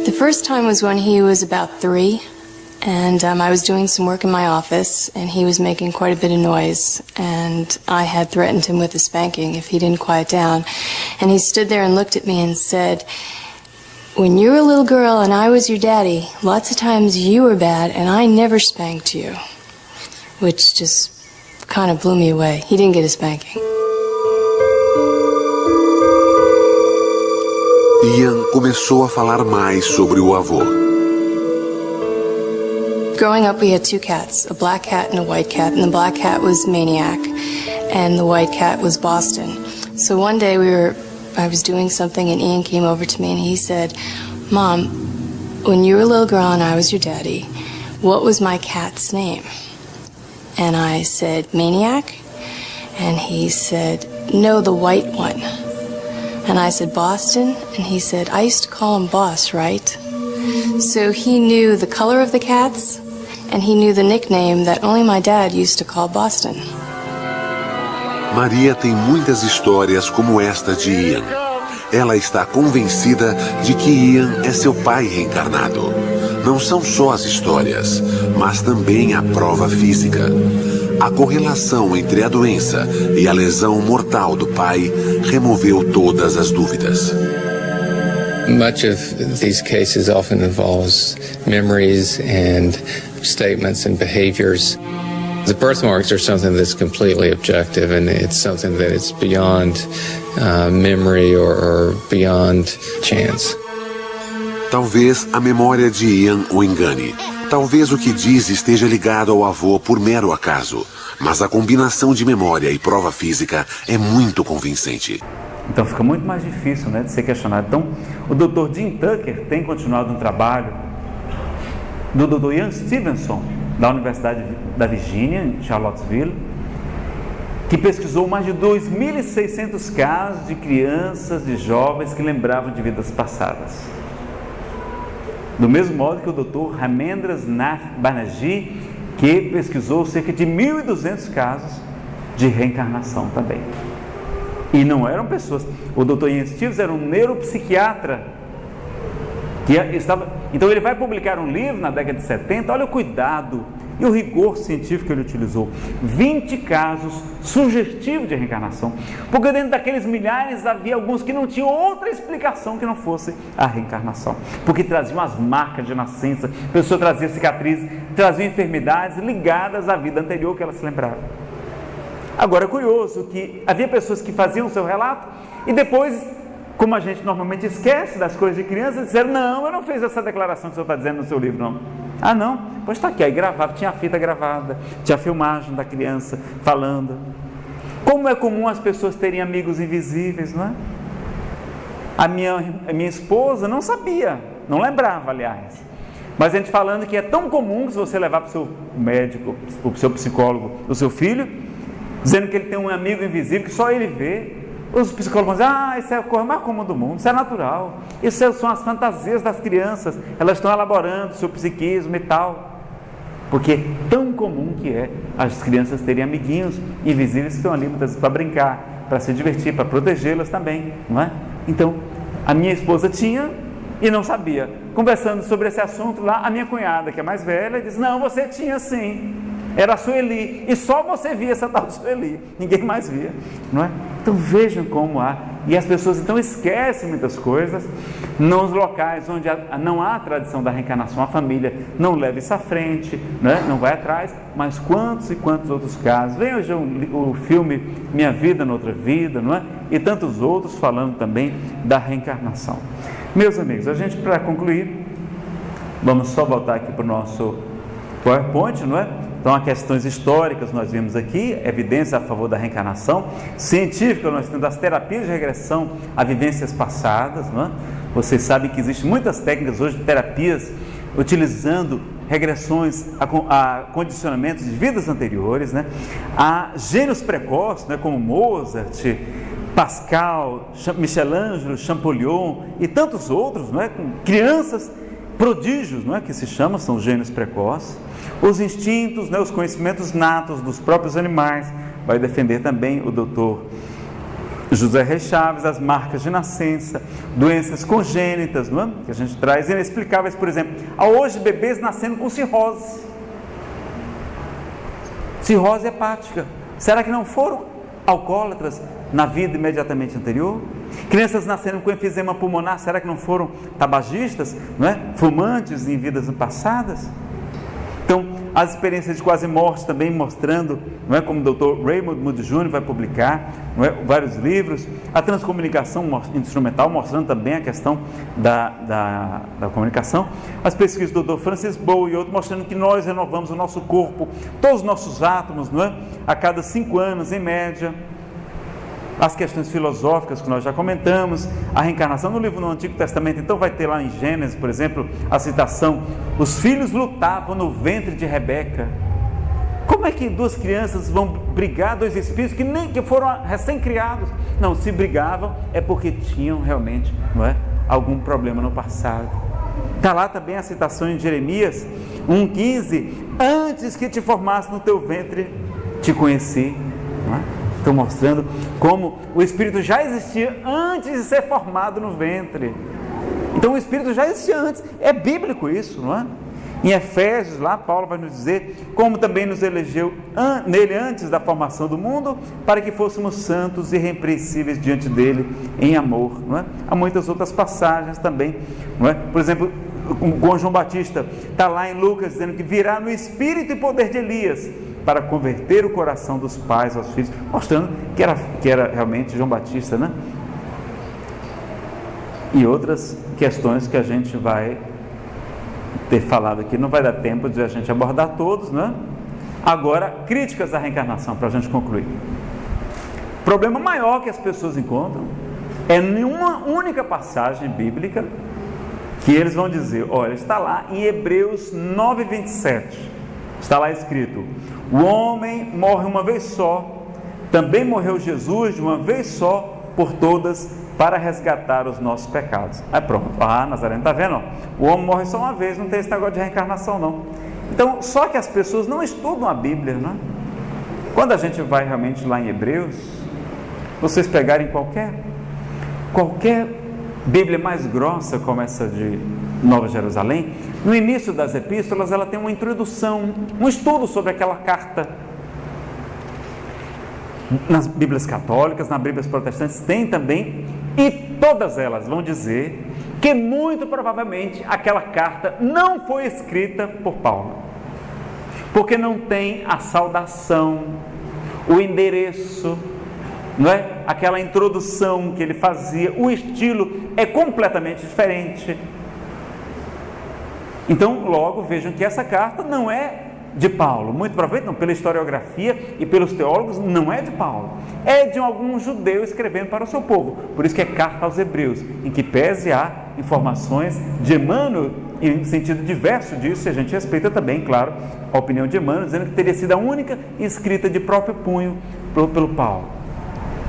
The first time was when he was about 3, and I was doing some work in my office, and he was making quite a bit of noise, and I had threatened him with a spanking if he didn't quiet down. And he stood there and looked at me and said, "When you were a little girl and I was your daddy, lots of times you were bad and I never spanked you." Which just kind of blew me away. He didn't get a spanking. Ian começou a falar mais sobre o avô. Growing up, we had 2 cats, a black cat and a white cat, and the black cat was Maniac, and the white cat was Boston. So one day I was doing something, and Ian came over to me and he said, "Mom, when you were a little girl and I was your daddy, what was my cat's name?" And I said, "Maniac?" And he said, "No, the white one." And I said, "Boston?" And he said, "I used to call him Boss, right?" So he knew the color of the cats, and he knew the nickname that only my dad used to call Boston. Maria tem muitas histórias como esta de Ian. Ela está convencida de que Ian é seu pai reencarnado. Não são só as histórias, mas também a prova física. A correlação entre a doença e a lesão mortal do pai removeu todas as dúvidas. Much of these cases often involves memories and statements and behaviors. The birthmarks are something that's completely objective, and it's something that is beyond memory or beyond chance. Talvez a memória de Ian o engane. Talvez o que diz esteja ligado ao avô por mero acaso. Mas a combinação de memória e prova física é muito convincente. Então fica muito mais difícil, né, de ser questionado. Então, o Dr. Jim Tucker tem continuado um trabalho do Dr. Ian Stevenson, da Universidade da Virgínia, em Charlottesville, que pesquisou mais de 2.600 casos de crianças, de jovens que lembravam de vidas passadas. Do mesmo modo que o Dr. Ramendra Nath Banerjee, que pesquisou cerca de 1.200 casos de reencarnação também. E não eram pessoas. O Dr. Ian Stevenson era um neuropsiquiatra que estava. Então ele vai publicar um livro na década de 70. Olha o cuidado e o rigor científico que ele utilizou. 20 casos sugestivos de reencarnação, porque dentro daqueles milhares havia alguns que não tinham outra explicação que não fosse a reencarnação, porque traziam as marcas de nascença, a pessoa trazia cicatrizes, trazia enfermidades ligadas à vida anterior que ela se lembrava. Agora é curioso que havia pessoas que faziam o seu relato e depois, como a gente normalmente esquece das coisas de criança, disseram: "Não, eu não fiz essa declaração que o senhor está dizendo no seu livro, não." "Ah, não? Pois está aqui." Aí gravava, tinha a fita gravada, tinha a filmagem da criança falando. Como é comum as pessoas terem amigos invisíveis, não é? A minha esposa não sabia, não lembrava, aliás. Mas a gente falando que é tão comum que se você levar para o seu médico, para o seu psicólogo, o seu filho, dizendo que ele tem um amigo invisível que só ele vê, os psicólogos vão dizer: "Ah, isso é a coisa mais comum do mundo, isso é natural, isso são as fantasias das crianças, elas estão elaborando o seu psiquismo e tal." Porque é tão comum que é as crianças terem amiguinhos invisíveis que estão ali muitas vezes para brincar, para se divertir, para protegê-las também, não é? Então, a minha esposa tinha e não sabia. Conversando sobre esse assunto lá, a minha cunhada, que é mais velha, disse: "Não, você tinha sim. Era a Sueli, e só você via essa tal Sueli, ninguém mais via", não é? Então vejam como há, e as pessoas então esquecem muitas coisas. Nos locais onde não há tradição da reencarnação, a família não leva isso à frente, né? Não vai atrás, mas quantos e quantos outros casos. Vem hoje o filme Minha Vida Noutra Vida, não é? E tantos outros falando também da reencarnação. Meus amigos, a gente, para concluir, vamos só voltar aqui para o nosso PowerPoint, não é? Então, há questões históricas, nós vimos aqui, evidência a favor da reencarnação. Científica, nós temos as terapias de regressão a vivências passadas, não é? Vocês sabem que existem muitas técnicas hoje de terapias utilizando regressões a condicionamentos de vidas anteriores, né? Há gênios precoces, né, como Mozart, Pascal, Michelangelo, Champollion e tantos outros, não é? Com crianças prodígios, não é? Que se chamam, são gênios precoces. Os instintos, né? Os conhecimentos natos dos próprios animais, vai defender também o doutor José Reis Chaves, as marcas de nascença, doenças congênitas, não é? Que a gente traz inexplicáveis, por exemplo, há hoje bebês nascendo com cirrose hepática. Será que não foram alcoólatras na vida imediatamente anterior? Crianças nascendo com enfisema pulmonar, será que não foram tabagistas, não é? Fumantes em vidas passadas? Então, as experiências de quase morte também mostrando, não é? Como o Dr. Raymond Moody Jr. vai publicar, não é? Vários livros, a transcomunicação instrumental mostrando também a questão da comunicação, as pesquisas do Dr. Francis Bowe e outros mostrando que nós renovamos o nosso corpo, todos os nossos átomos, não é? A cada 5 anos em média. As questões filosóficas que nós já comentamos, a reencarnação no livro no Antigo Testamento, então vai ter lá em Gênesis, por exemplo, a citação: os filhos lutavam no ventre de Rebeca. Como é que duas crianças vão brigar, dois espíritos que foram recém-criados? Não, se brigavam é porque tinham realmente, não é, algum problema no passado. Está lá também a citação em Jeremias 1,15: antes que te formasse no teu ventre, te conheci, não é? Estou mostrando como o Espírito já existia antes de ser formado no ventre. Então o Espírito já existia antes. É bíblico isso, não é? Em Efésios, lá Paulo vai nos dizer como também nos elegeu nele antes da formação do mundo, para que fôssemos santos e irrepreensíveis diante dele em amor, não é? Há muitas outras passagens também, não é? Por exemplo, com João Batista, está lá em Lucas dizendo que virá no espírito e poder de Elias, para converter o coração dos pais aos filhos, mostrando que era realmente João Batista, né? E outras questões que a gente vai ter falado aqui, não vai dar tempo de a gente abordar todos, né? Agora, críticas à reencarnação, para a gente concluir. O problema maior que as pessoas encontram é em uma única passagem bíblica que eles vão dizer, olha, está lá em Hebreus 9:27, está lá escrito: o homem morre uma vez só, também morreu Jesus de uma vez só por todas, para resgatar os nossos pecados. Aí pronto, Nazareno, está vendo? O homem morre só uma vez, não tem esse negócio de reencarnação não. Então, só que as pessoas não estudam a Bíblia, né? Quando a gente vai realmente lá em Hebreus, vocês pegarem qualquer Bíblia mais grossa, como essa de Nova Jerusalém, no início das epístolas ela tem uma introdução, um estudo sobre aquela carta. Nas Bíblias católicas, nas Bíblias protestantes tem também, e todas elas vão dizer que muito provavelmente aquela carta não foi escrita por Paulo, porque não tem a saudação, o endereço, não é? Aquela introdução que ele fazia, o estilo é completamente diferente. Então, logo vejam que essa carta não é de Paulo, muito provavelmente não, pela historiografia e pelos teólogos, não é de Paulo, é de algum judeu escrevendo para o seu povo. Por isso que é carta aos Hebreus, em que pese há informações de Emmanuel em sentido diverso disso, e a gente respeita também, claro, a opinião de Emmanuel, dizendo que teria sido a única escrita de próprio punho pelo Paulo,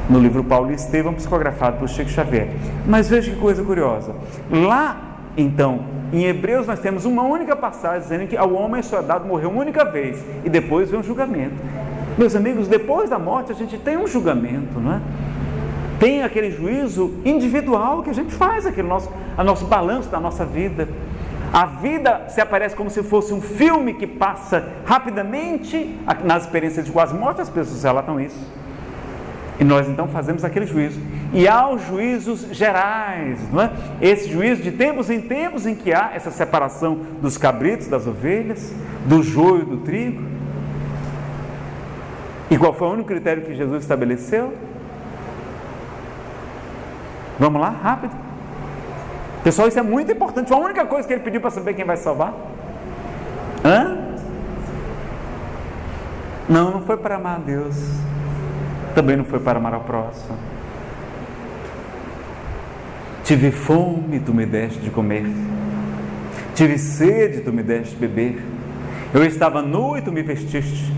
no livro Paulo e Estevão, psicografado por Chico Xavier. Mas veja que coisa curiosa, lá então em Hebreus nós temos uma única passagem dizendo que ao homem só é dado morrer uma única vez e depois vem um julgamento. Meus amigos, depois da morte a gente tem um julgamento, não é? Tem aquele juízo individual que a gente faz, aquele nosso balanço da nossa vida. A vida se aparece como se fosse um filme que passa rapidamente. Nas experiências de quase morte as pessoas relatam isso. E nós então fazemos aquele juízo. E há os juízos gerais, não é? Esse juízo de tempos em tempos em que há essa separação dos cabritos, das ovelhas, do joio do trigo. E qual foi o único critério que Jesus estabeleceu? Vamos lá, rápido. Pessoal, isso é muito importante. Foi a única coisa que ele pediu para saber quem vai salvar. Não foi para amar a Deus. Também não foi para amar ao próximo. Tive fome, tu me deste de comer. Tive sede, tu me deste de beber. Eu estava nu e tu me vestiste.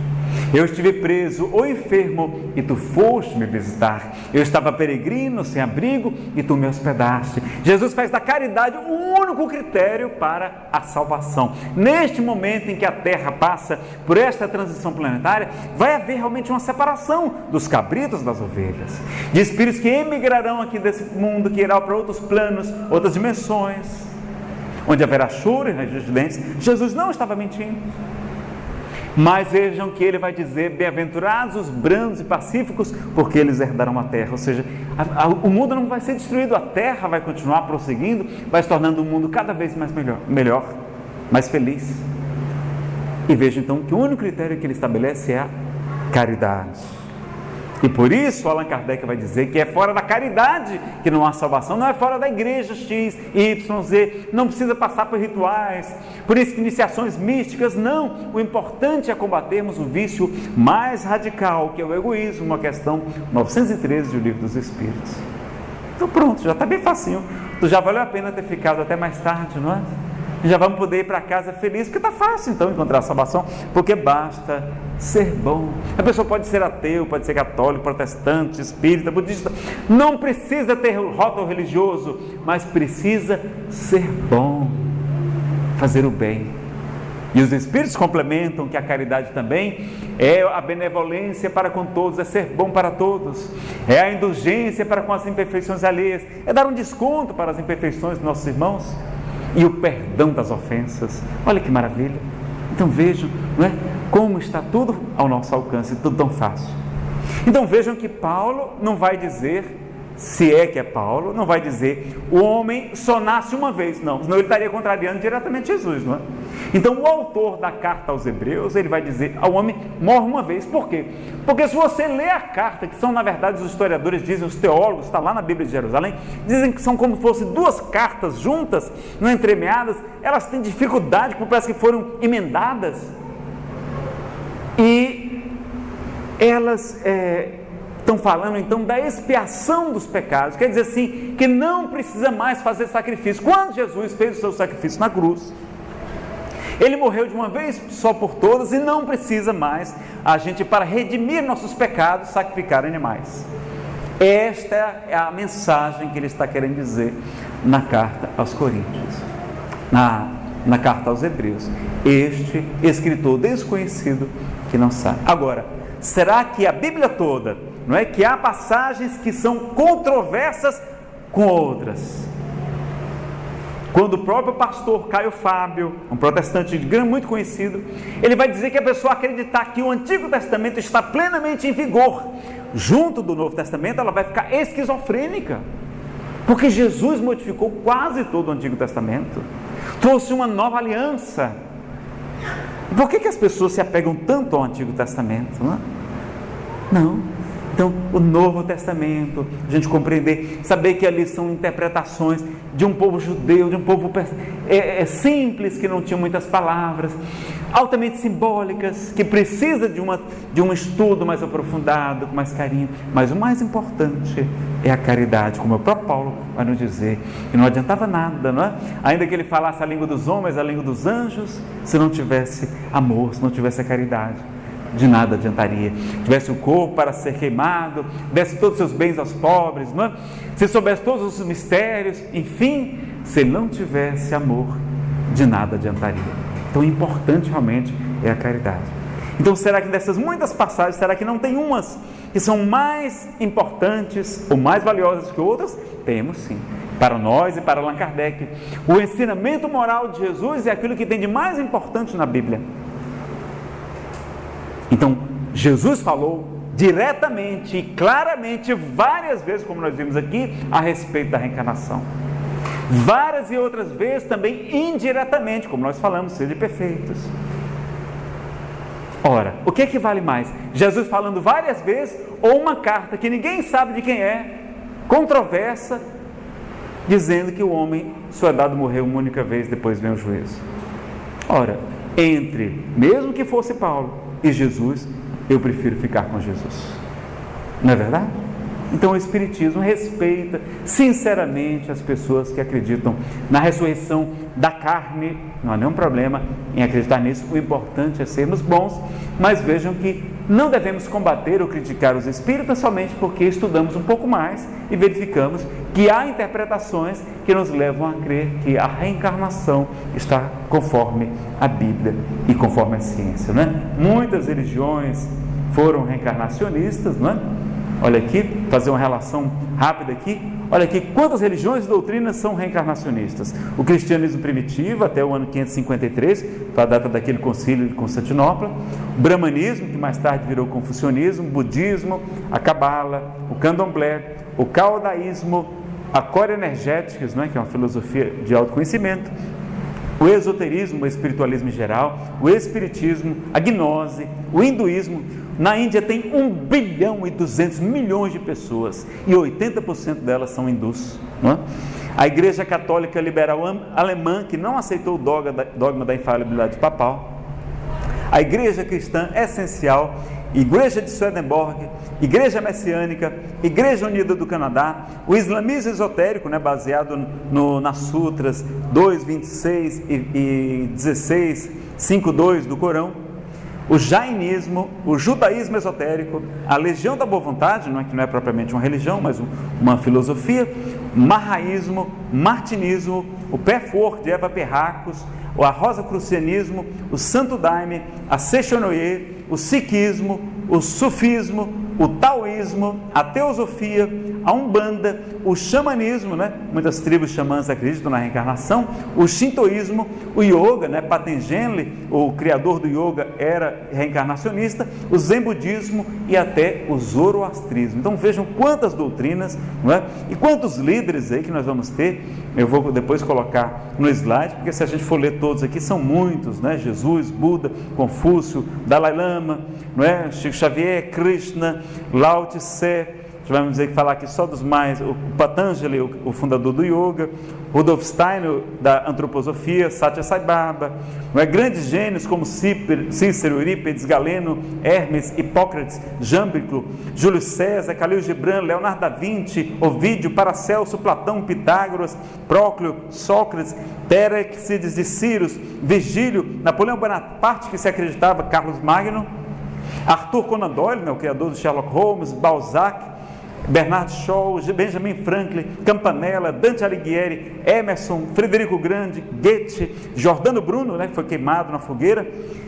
Eu estive preso ou enfermo e tu foste me visitar. Eu estava peregrino, sem abrigo e tu me hospedaste. Jesus faz da caridade o único critério para a salvação. Neste momento em que a Terra passa por esta transição planetária, vai haver realmente uma separação dos cabritos das ovelhas, de espíritos que emigrarão aqui desse mundo, que irão para outros planos, outras dimensões, onde haverá choro e ranger de dentes. Jesus não estava mentindo. Mas vejam que ele vai dizer: bem-aventurados os brandos e pacíficos, porque eles herdarão a terra. Ou seja, o mundo não vai ser destruído, a terra vai continuar prosseguindo, vai se tornando um mundo cada vez mais melhor, mais feliz. E vejam então que o único critério que ele estabelece é a caridade. E por isso Allan Kardec vai dizer que é fora da caridade que não há salvação, não é fora da igreja X, Y, Z, não precisa passar por rituais, por iniciações místicas, não. O importante é combatermos o vício mais radical, que é o egoísmo, uma questão 913 do Livro dos Espíritos. Então pronto, já está bem facinho, já valeu a pena ter ficado até mais tarde, não é? Já vamos poder ir para casa feliz, porque está fácil então encontrar a salvação, porque basta ser bom. A pessoa pode ser ateu, pode ser católico, protestante, espírita, budista, não precisa ter rótulo religioso, mas precisa ser bom, fazer o bem. E os Espíritos complementam que a caridade também é a benevolência para com todos, é ser bom para todos, é a indulgência para com as imperfeições alheias, é dar um desconto para as imperfeições dos nossos irmãos, e o perdão das ofensas. Olha que maravilha. Então vejam, não é? Como está tudo ao nosso alcance, tudo tão fácil. Então vejam que Paulo não vai dizer, se é que é Paulo, não vai dizer o homem só nasce uma vez, não, senão ele estaria contrariando diretamente Jesus, não é? Então o autor da carta aos Hebreus, ele vai dizer, o homem morre uma vez. Por quê? Porque se você lê a carta, que são na verdade os historiadores dizem, os teólogos, está lá na Bíblia de Jerusalém, dizem que são como se fossem duas cartas juntas, não entremeadas, elas têm dificuldade, porque parece que foram emendadas, e elas estão falando então da expiação dos pecados, quer dizer assim, que não precisa mais fazer sacrifício. Quando Jesus fez o seu sacrifício na cruz, ele morreu de uma vez só por todas e não precisa mais a gente, para redimir nossos pecados, sacrificar animais. Esta é a mensagem que ele está querendo dizer na carta aos Coríntios, na carta aos Hebreus. Este escritor desconhecido que não sabe. Agora, será que a Bíblia toda, não é que há passagens que são controversas com outras? Quando o próprio pastor Caio Fábio, um protestante muito conhecido, ele vai dizer que a pessoa acreditar que o Antigo Testamento está plenamente em vigor junto do Novo Testamento, ela vai ficar esquizofrênica, porque Jesus modificou quase todo o Antigo Testamento, trouxe uma nova aliança. Por que as pessoas se apegam tanto ao Antigo Testamento? Não. Então, o Novo Testamento, a gente compreender, saber que ali são interpretações de um povo judeu, de um povo simples, que não tinha muitas palavras, altamente simbólicas, que precisa de um estudo mais aprofundado, com mais carinho. Mas o mais importante é a caridade, como o próprio Paulo vai nos dizer, que não adiantava nada, não é? Ainda que ele falasse a língua dos homens, a língua dos anjos, se não tivesse amor, se não tivesse a caridade, de nada adiantaria. Tivesse o corpo para ser queimado, desse todos os seus bens aos pobres, não é? Se soubesse todos os mistérios, enfim, se não tivesse amor, de nada adiantaria. Então, o importante realmente é a caridade. Então, será que dessas muitas passagens, será que não tem umas que são mais importantes ou mais valiosas que outras? Temos sim. Para nós e para Allan Kardec, o ensinamento moral de Jesus é aquilo que tem de mais importante na Bíblia. Então, Jesus falou diretamente e claramente, várias vezes, como nós vimos aqui, a respeito da reencarnação. Várias e outras vezes também indiretamente, como nós falamos, sede perfeitos. Ora, o que é que vale mais? Jesus falando várias vezes ou uma carta que ninguém sabe de quem é, controversa, dizendo que o homem só é dado morrer uma única vez, depois vem o juízo. Ora, mesmo que fosse Paulo e Jesus, eu prefiro ficar com Jesus. Não é verdade? Então o Espiritismo respeita sinceramente as pessoas que acreditam na ressurreição da carne. Não há nenhum problema em acreditar nisso, o importante é sermos bons, mas vejam que não devemos combater ou criticar os espíritas somente porque estudamos um pouco mais e verificamos que há interpretações que nos levam a crer que a reencarnação está conforme a Bíblia e conforme a ciência, não é? Muitas religiões foram reencarnacionistas, não é? Olha aqui, fazer uma relação rápida aqui. Olha aqui, quantas religiões e doutrinas são reencarnacionistas? O cristianismo primitivo, até o ano 553, foi a data daquele concílio de Constantinopla. O brahmanismo, que mais tarde virou confucionismo. O budismo, a cabala, o candomblé, o caodaísmo, a corenergéticos, não é? Que é uma filosofia de autoconhecimento. O esoterismo, o espiritualismo em geral, o espiritismo, a gnose, o hinduísmo. Na Índia tem 1 bilhão e 200 milhões de pessoas e 80% delas são hindus, não é? A Igreja Católica Liberal Alemã, que não aceitou o dogma da infalibilidade papal. A Igreja Cristã Essencial, Igreja de Swedenborg, Igreja Messiânica, Igreja Unida do Canadá, o islamismo esotérico, né, baseado nas sutras 2:26 e 16:5:2 do Corão, o jainismo, o judaísmo esotérico, a Legião da Boa Vontade, que não é propriamente uma religião, mas uma filosofia, o mahaísmo, martinismo, o pé forte, Eva Perracos, o rosacrucianismo, o santo daime, a Sechonoye, o sikhismo, o sufismo, o taoísmo, a teosofia, a umbanda, o xamanismo, né? Muitas tribos xamãs acreditam na reencarnação, o shintoísmo, o yoga, né? Patanjali, o criador do yoga, era reencarnacionista, o zen budismo e até o zoroastrismo. Então vejam quantas doutrinas, não é? E quantos líderes aí que nós vamos ter. Eu vou depois colocar no slide, porque se a gente for ler todos aqui, são muitos, né? Jesus, Buda, Confúcio, Dalai Lama, não é? Chico Xavier, Krishna, Lao Tse. Vamos dizer que falar aqui só dos mais, o Patanjali, o fundador do yoga, Rudolf Steiner, da antroposofia, Satya Sai Baba, não é? Grandes gênios como Cícero, Eurípides, Galeno, Hermes, Hipócrates, Jâmblico, Júlio César, Khalil Gibran, Leonardo da Vinci, Ovídio, Paracelso, Platão, Pitágoras, Próclio, Sócrates, Pérexides de Círios, Virgílio, Napoleão Bonaparte, que se acreditava, Carlos Magno, Arthur Conan Doyle, né, o criador de Sherlock Holmes, Balzac, Bernard Shaw, Benjamin Franklin, Campanella, Dante Alighieri, Emerson, Frederico Grande, Goethe, Giordano Bruno, né, que foi queimado na fogueira,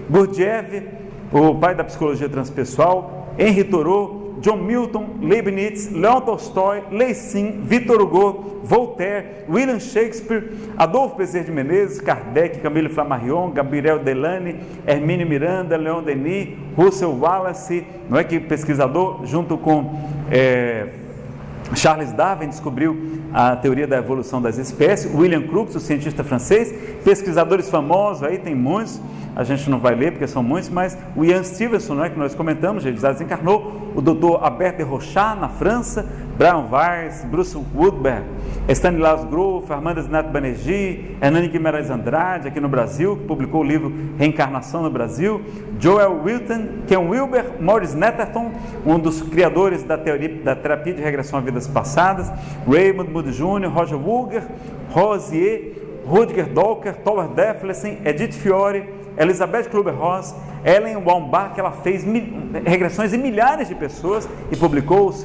Gurdjieff, o pai da psicologia transpessoal, Henri Thoreau, John Milton, Leibniz, Leon Tolstói, Lessing, Victor Hugo, Voltaire, William Shakespeare, Adolfo Bezerra de Menezes, Kardec, Camille Flammarion, Gabriel Delany, Hermínio Miranda, Leon Denis, Russell Wallace, não é, que pesquisador, junto com Charles Darwin, descobriu a teoria da evolução das espécies, William Crookes, o cientista francês, pesquisadores famosos, aí tem muitos, a gente não vai ler porque são muitos, mas o Ian Stevenson, não é, que nós comentamos, ele já desencarnou, o Dr. Albert de Rochat, na França, Brian Weiss, Bruce Woodberg, Stanislas Grof, Armando Nath Banerjee, Hernani Guimarães Andrade, aqui no Brasil, que publicou o livro Reencarnação no Brasil, Joel Wilton, Ken Wilber, Maurice Netterton, um dos criadores da terapia de regressão a vidas passadas, Raymond Moody Jr., Roger Woolger, Rosier, Rutger Dolker, Tower Deflesen, Edith Fiore, Elizabeth Kluber-Ross, Ellen Wambach, que ela fez regressões em milhares de pessoas e publicou os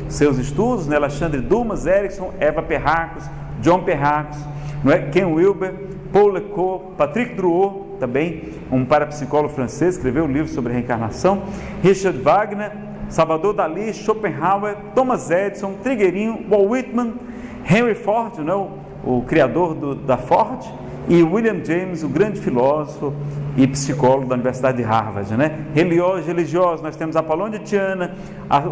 seus estudos, né? Alexandre Dumas, Erickson, Eva Perracos, John Perracos, não é? Ken Wilber, Paul Lecoq, Patrick Drouot, também um parapsicólogo francês, escreveu um livro sobre reencarnação, Richard Wagner, Salvador Dalí, Schopenhauer, Thomas Edison, Trigueirinho, Walt Whitman, Henry Ford, não é? O criador da Ford, e William James, o grande filósofo e psicólogo da Universidade de Harvard, né? Religiosos, nós temos Apollon de Tiana,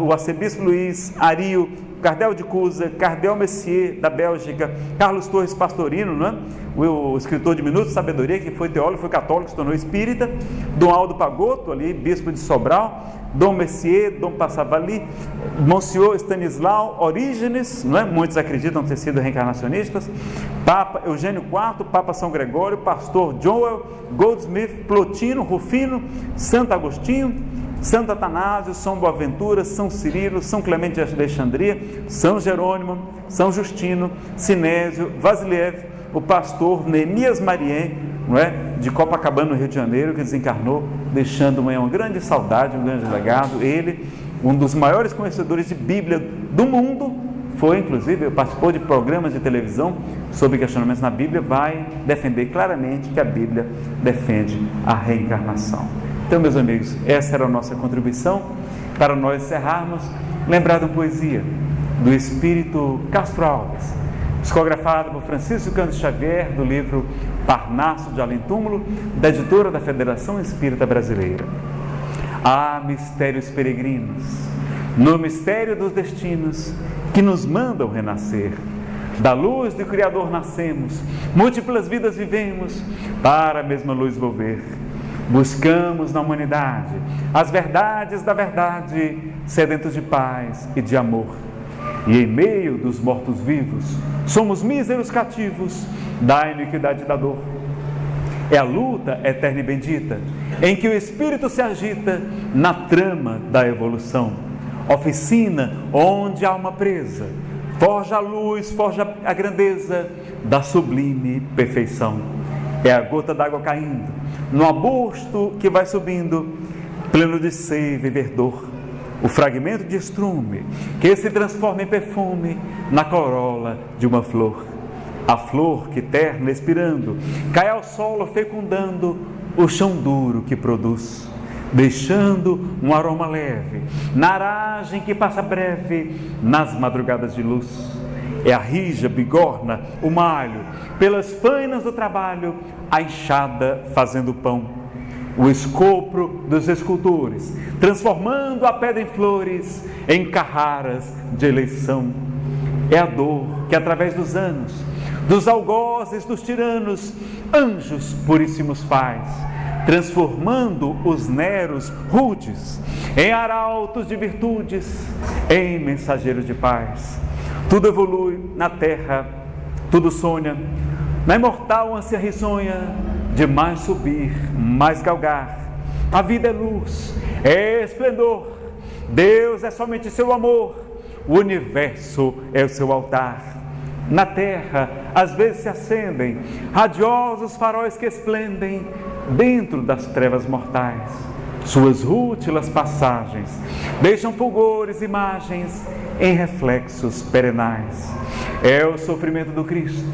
o arcebispo Luís, Ario, Cardel de Cusa, Cardel Messier, da Bélgica, Carlos Torres Pastorino, né? O escritor de Minutos de Sabedoria, que foi teólogo, foi católico, se tornou espírita, Dom Aldo Pagotto, ali, bispo de Sobral, Dom Messier, Dom Passavali, Monsenhor Stanislau Orígenes, não é? Muitos acreditam ter sido reencarnacionistas, Papa Eugênio IV, Papa São Gregório, Pastor Joel Goldsmith, Plotino, Rufino, Santo Agostinho, Santo Atanásio, São Boaventura, São Cirilo, São Clemente de Alexandria, São Jerônimo, São Justino, Sinésio, Vasiliev, o pastor Neemias Marien, não é? De Copacabana, no Rio de Janeiro, que desencarnou, deixando uma grande saudade, um grande legado. Ele, um dos maiores conhecedores de Bíblia do mundo, foi, inclusive, participou de programas de televisão sobre questionamentos na Bíblia, vai defender claramente que a Bíblia defende a reencarnação. Então, meus amigos, essa era a nossa contribuição para nós encerrarmos, lembrar da poesia do Espírito Castro Alves, psicografado por Francisco Cândido Xavier, do livro Parnaso de Além Túmulo, da editora da Federação Espírita Brasileira. Há mistérios peregrinos, no mistério dos destinos, que nos mandam renascer. Da luz do Criador nascemos, múltiplas vidas vivemos, para a mesma luz volver. Buscamos na humanidade as verdades da verdade, sedentos de paz e de amor. E em meio dos mortos-vivos, somos míseros cativos da iniquidade e da dor. É a luta eterna e bendita, em que o Espírito se agita na trama da evolução. Oficina onde a alma presa forja a luz, forja a grandeza da sublime perfeição. É a gota d'água caindo no arbusto que vai subindo, pleno de seiva e verdor. O fragmento de estrume que se transforma em perfume na corola de uma flor. A flor que terna expirando cai ao solo fecundando o chão duro que produz, deixando um aroma leve na aragem que passa breve nas madrugadas de luz. É a rija, bigorna, o malho, pelas fainas do trabalho, a enxada fazendo pão. O escopro dos escultores, transformando a pedra em flores, em carraras de eleição. É a dor que através dos anos, dos algozes dos tiranos, anjos puríssimos faz, transformando os neros rudes em arautos de virtudes, em mensageiros de paz. Tudo evolui na terra, tudo sonha, na imortal ânsia risonha de mais subir, mais galgar. A vida é luz, é esplendor, Deus é somente seu amor, o universo é o seu altar. Na terra, às vezes se acendem radiosos faróis que esplendem dentro das trevas mortais. Suas rútilas passagens deixam fulgores, imagens em reflexos perenais. É o sofrimento do Cristo,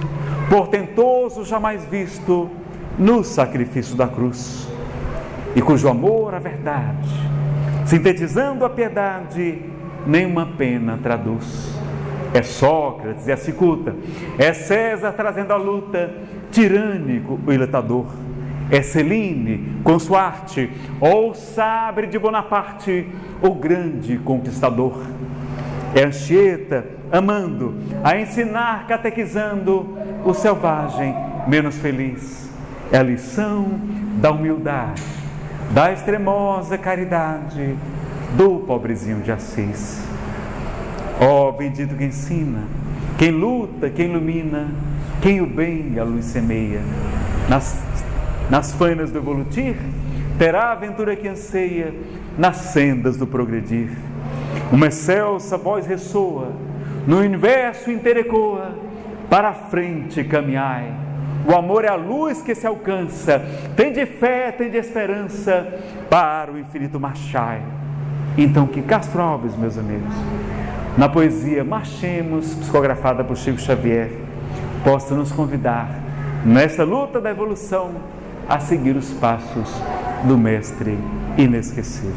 portentoso jamais visto no sacrifício da cruz, e cujo amor à verdade, sintetizando a piedade, nenhuma pena traduz. É Sócrates e a cicuta, é César trazendo a luta, tirânico o ilutador. É Celine com sua arte, ou o sabre de Bonaparte, o grande conquistador. É Anchieta amando, a ensinar, catequizando o selvagem menos feliz. É a lição da humildade, da extremosa caridade do pobrezinho de Assis. Ó bendito que ensina, quem luta, quem ilumina, quem o bem e a luz semeia. Nas fainas do evolutir, terá a aventura que anseia nas sendas do progredir. Uma excelsa voz ressoa, no universo inteiro ecoa, para a frente caminhai. O amor é a luz que se alcança, tem de fé, tem de esperança, para o infinito marchai. Então que Castro Alves, meus amigos, na poesia Marchemos, psicografada por Chico Xavier, possa nos convidar, nesta luta da evolução, a seguir os passos do Mestre inesquecível.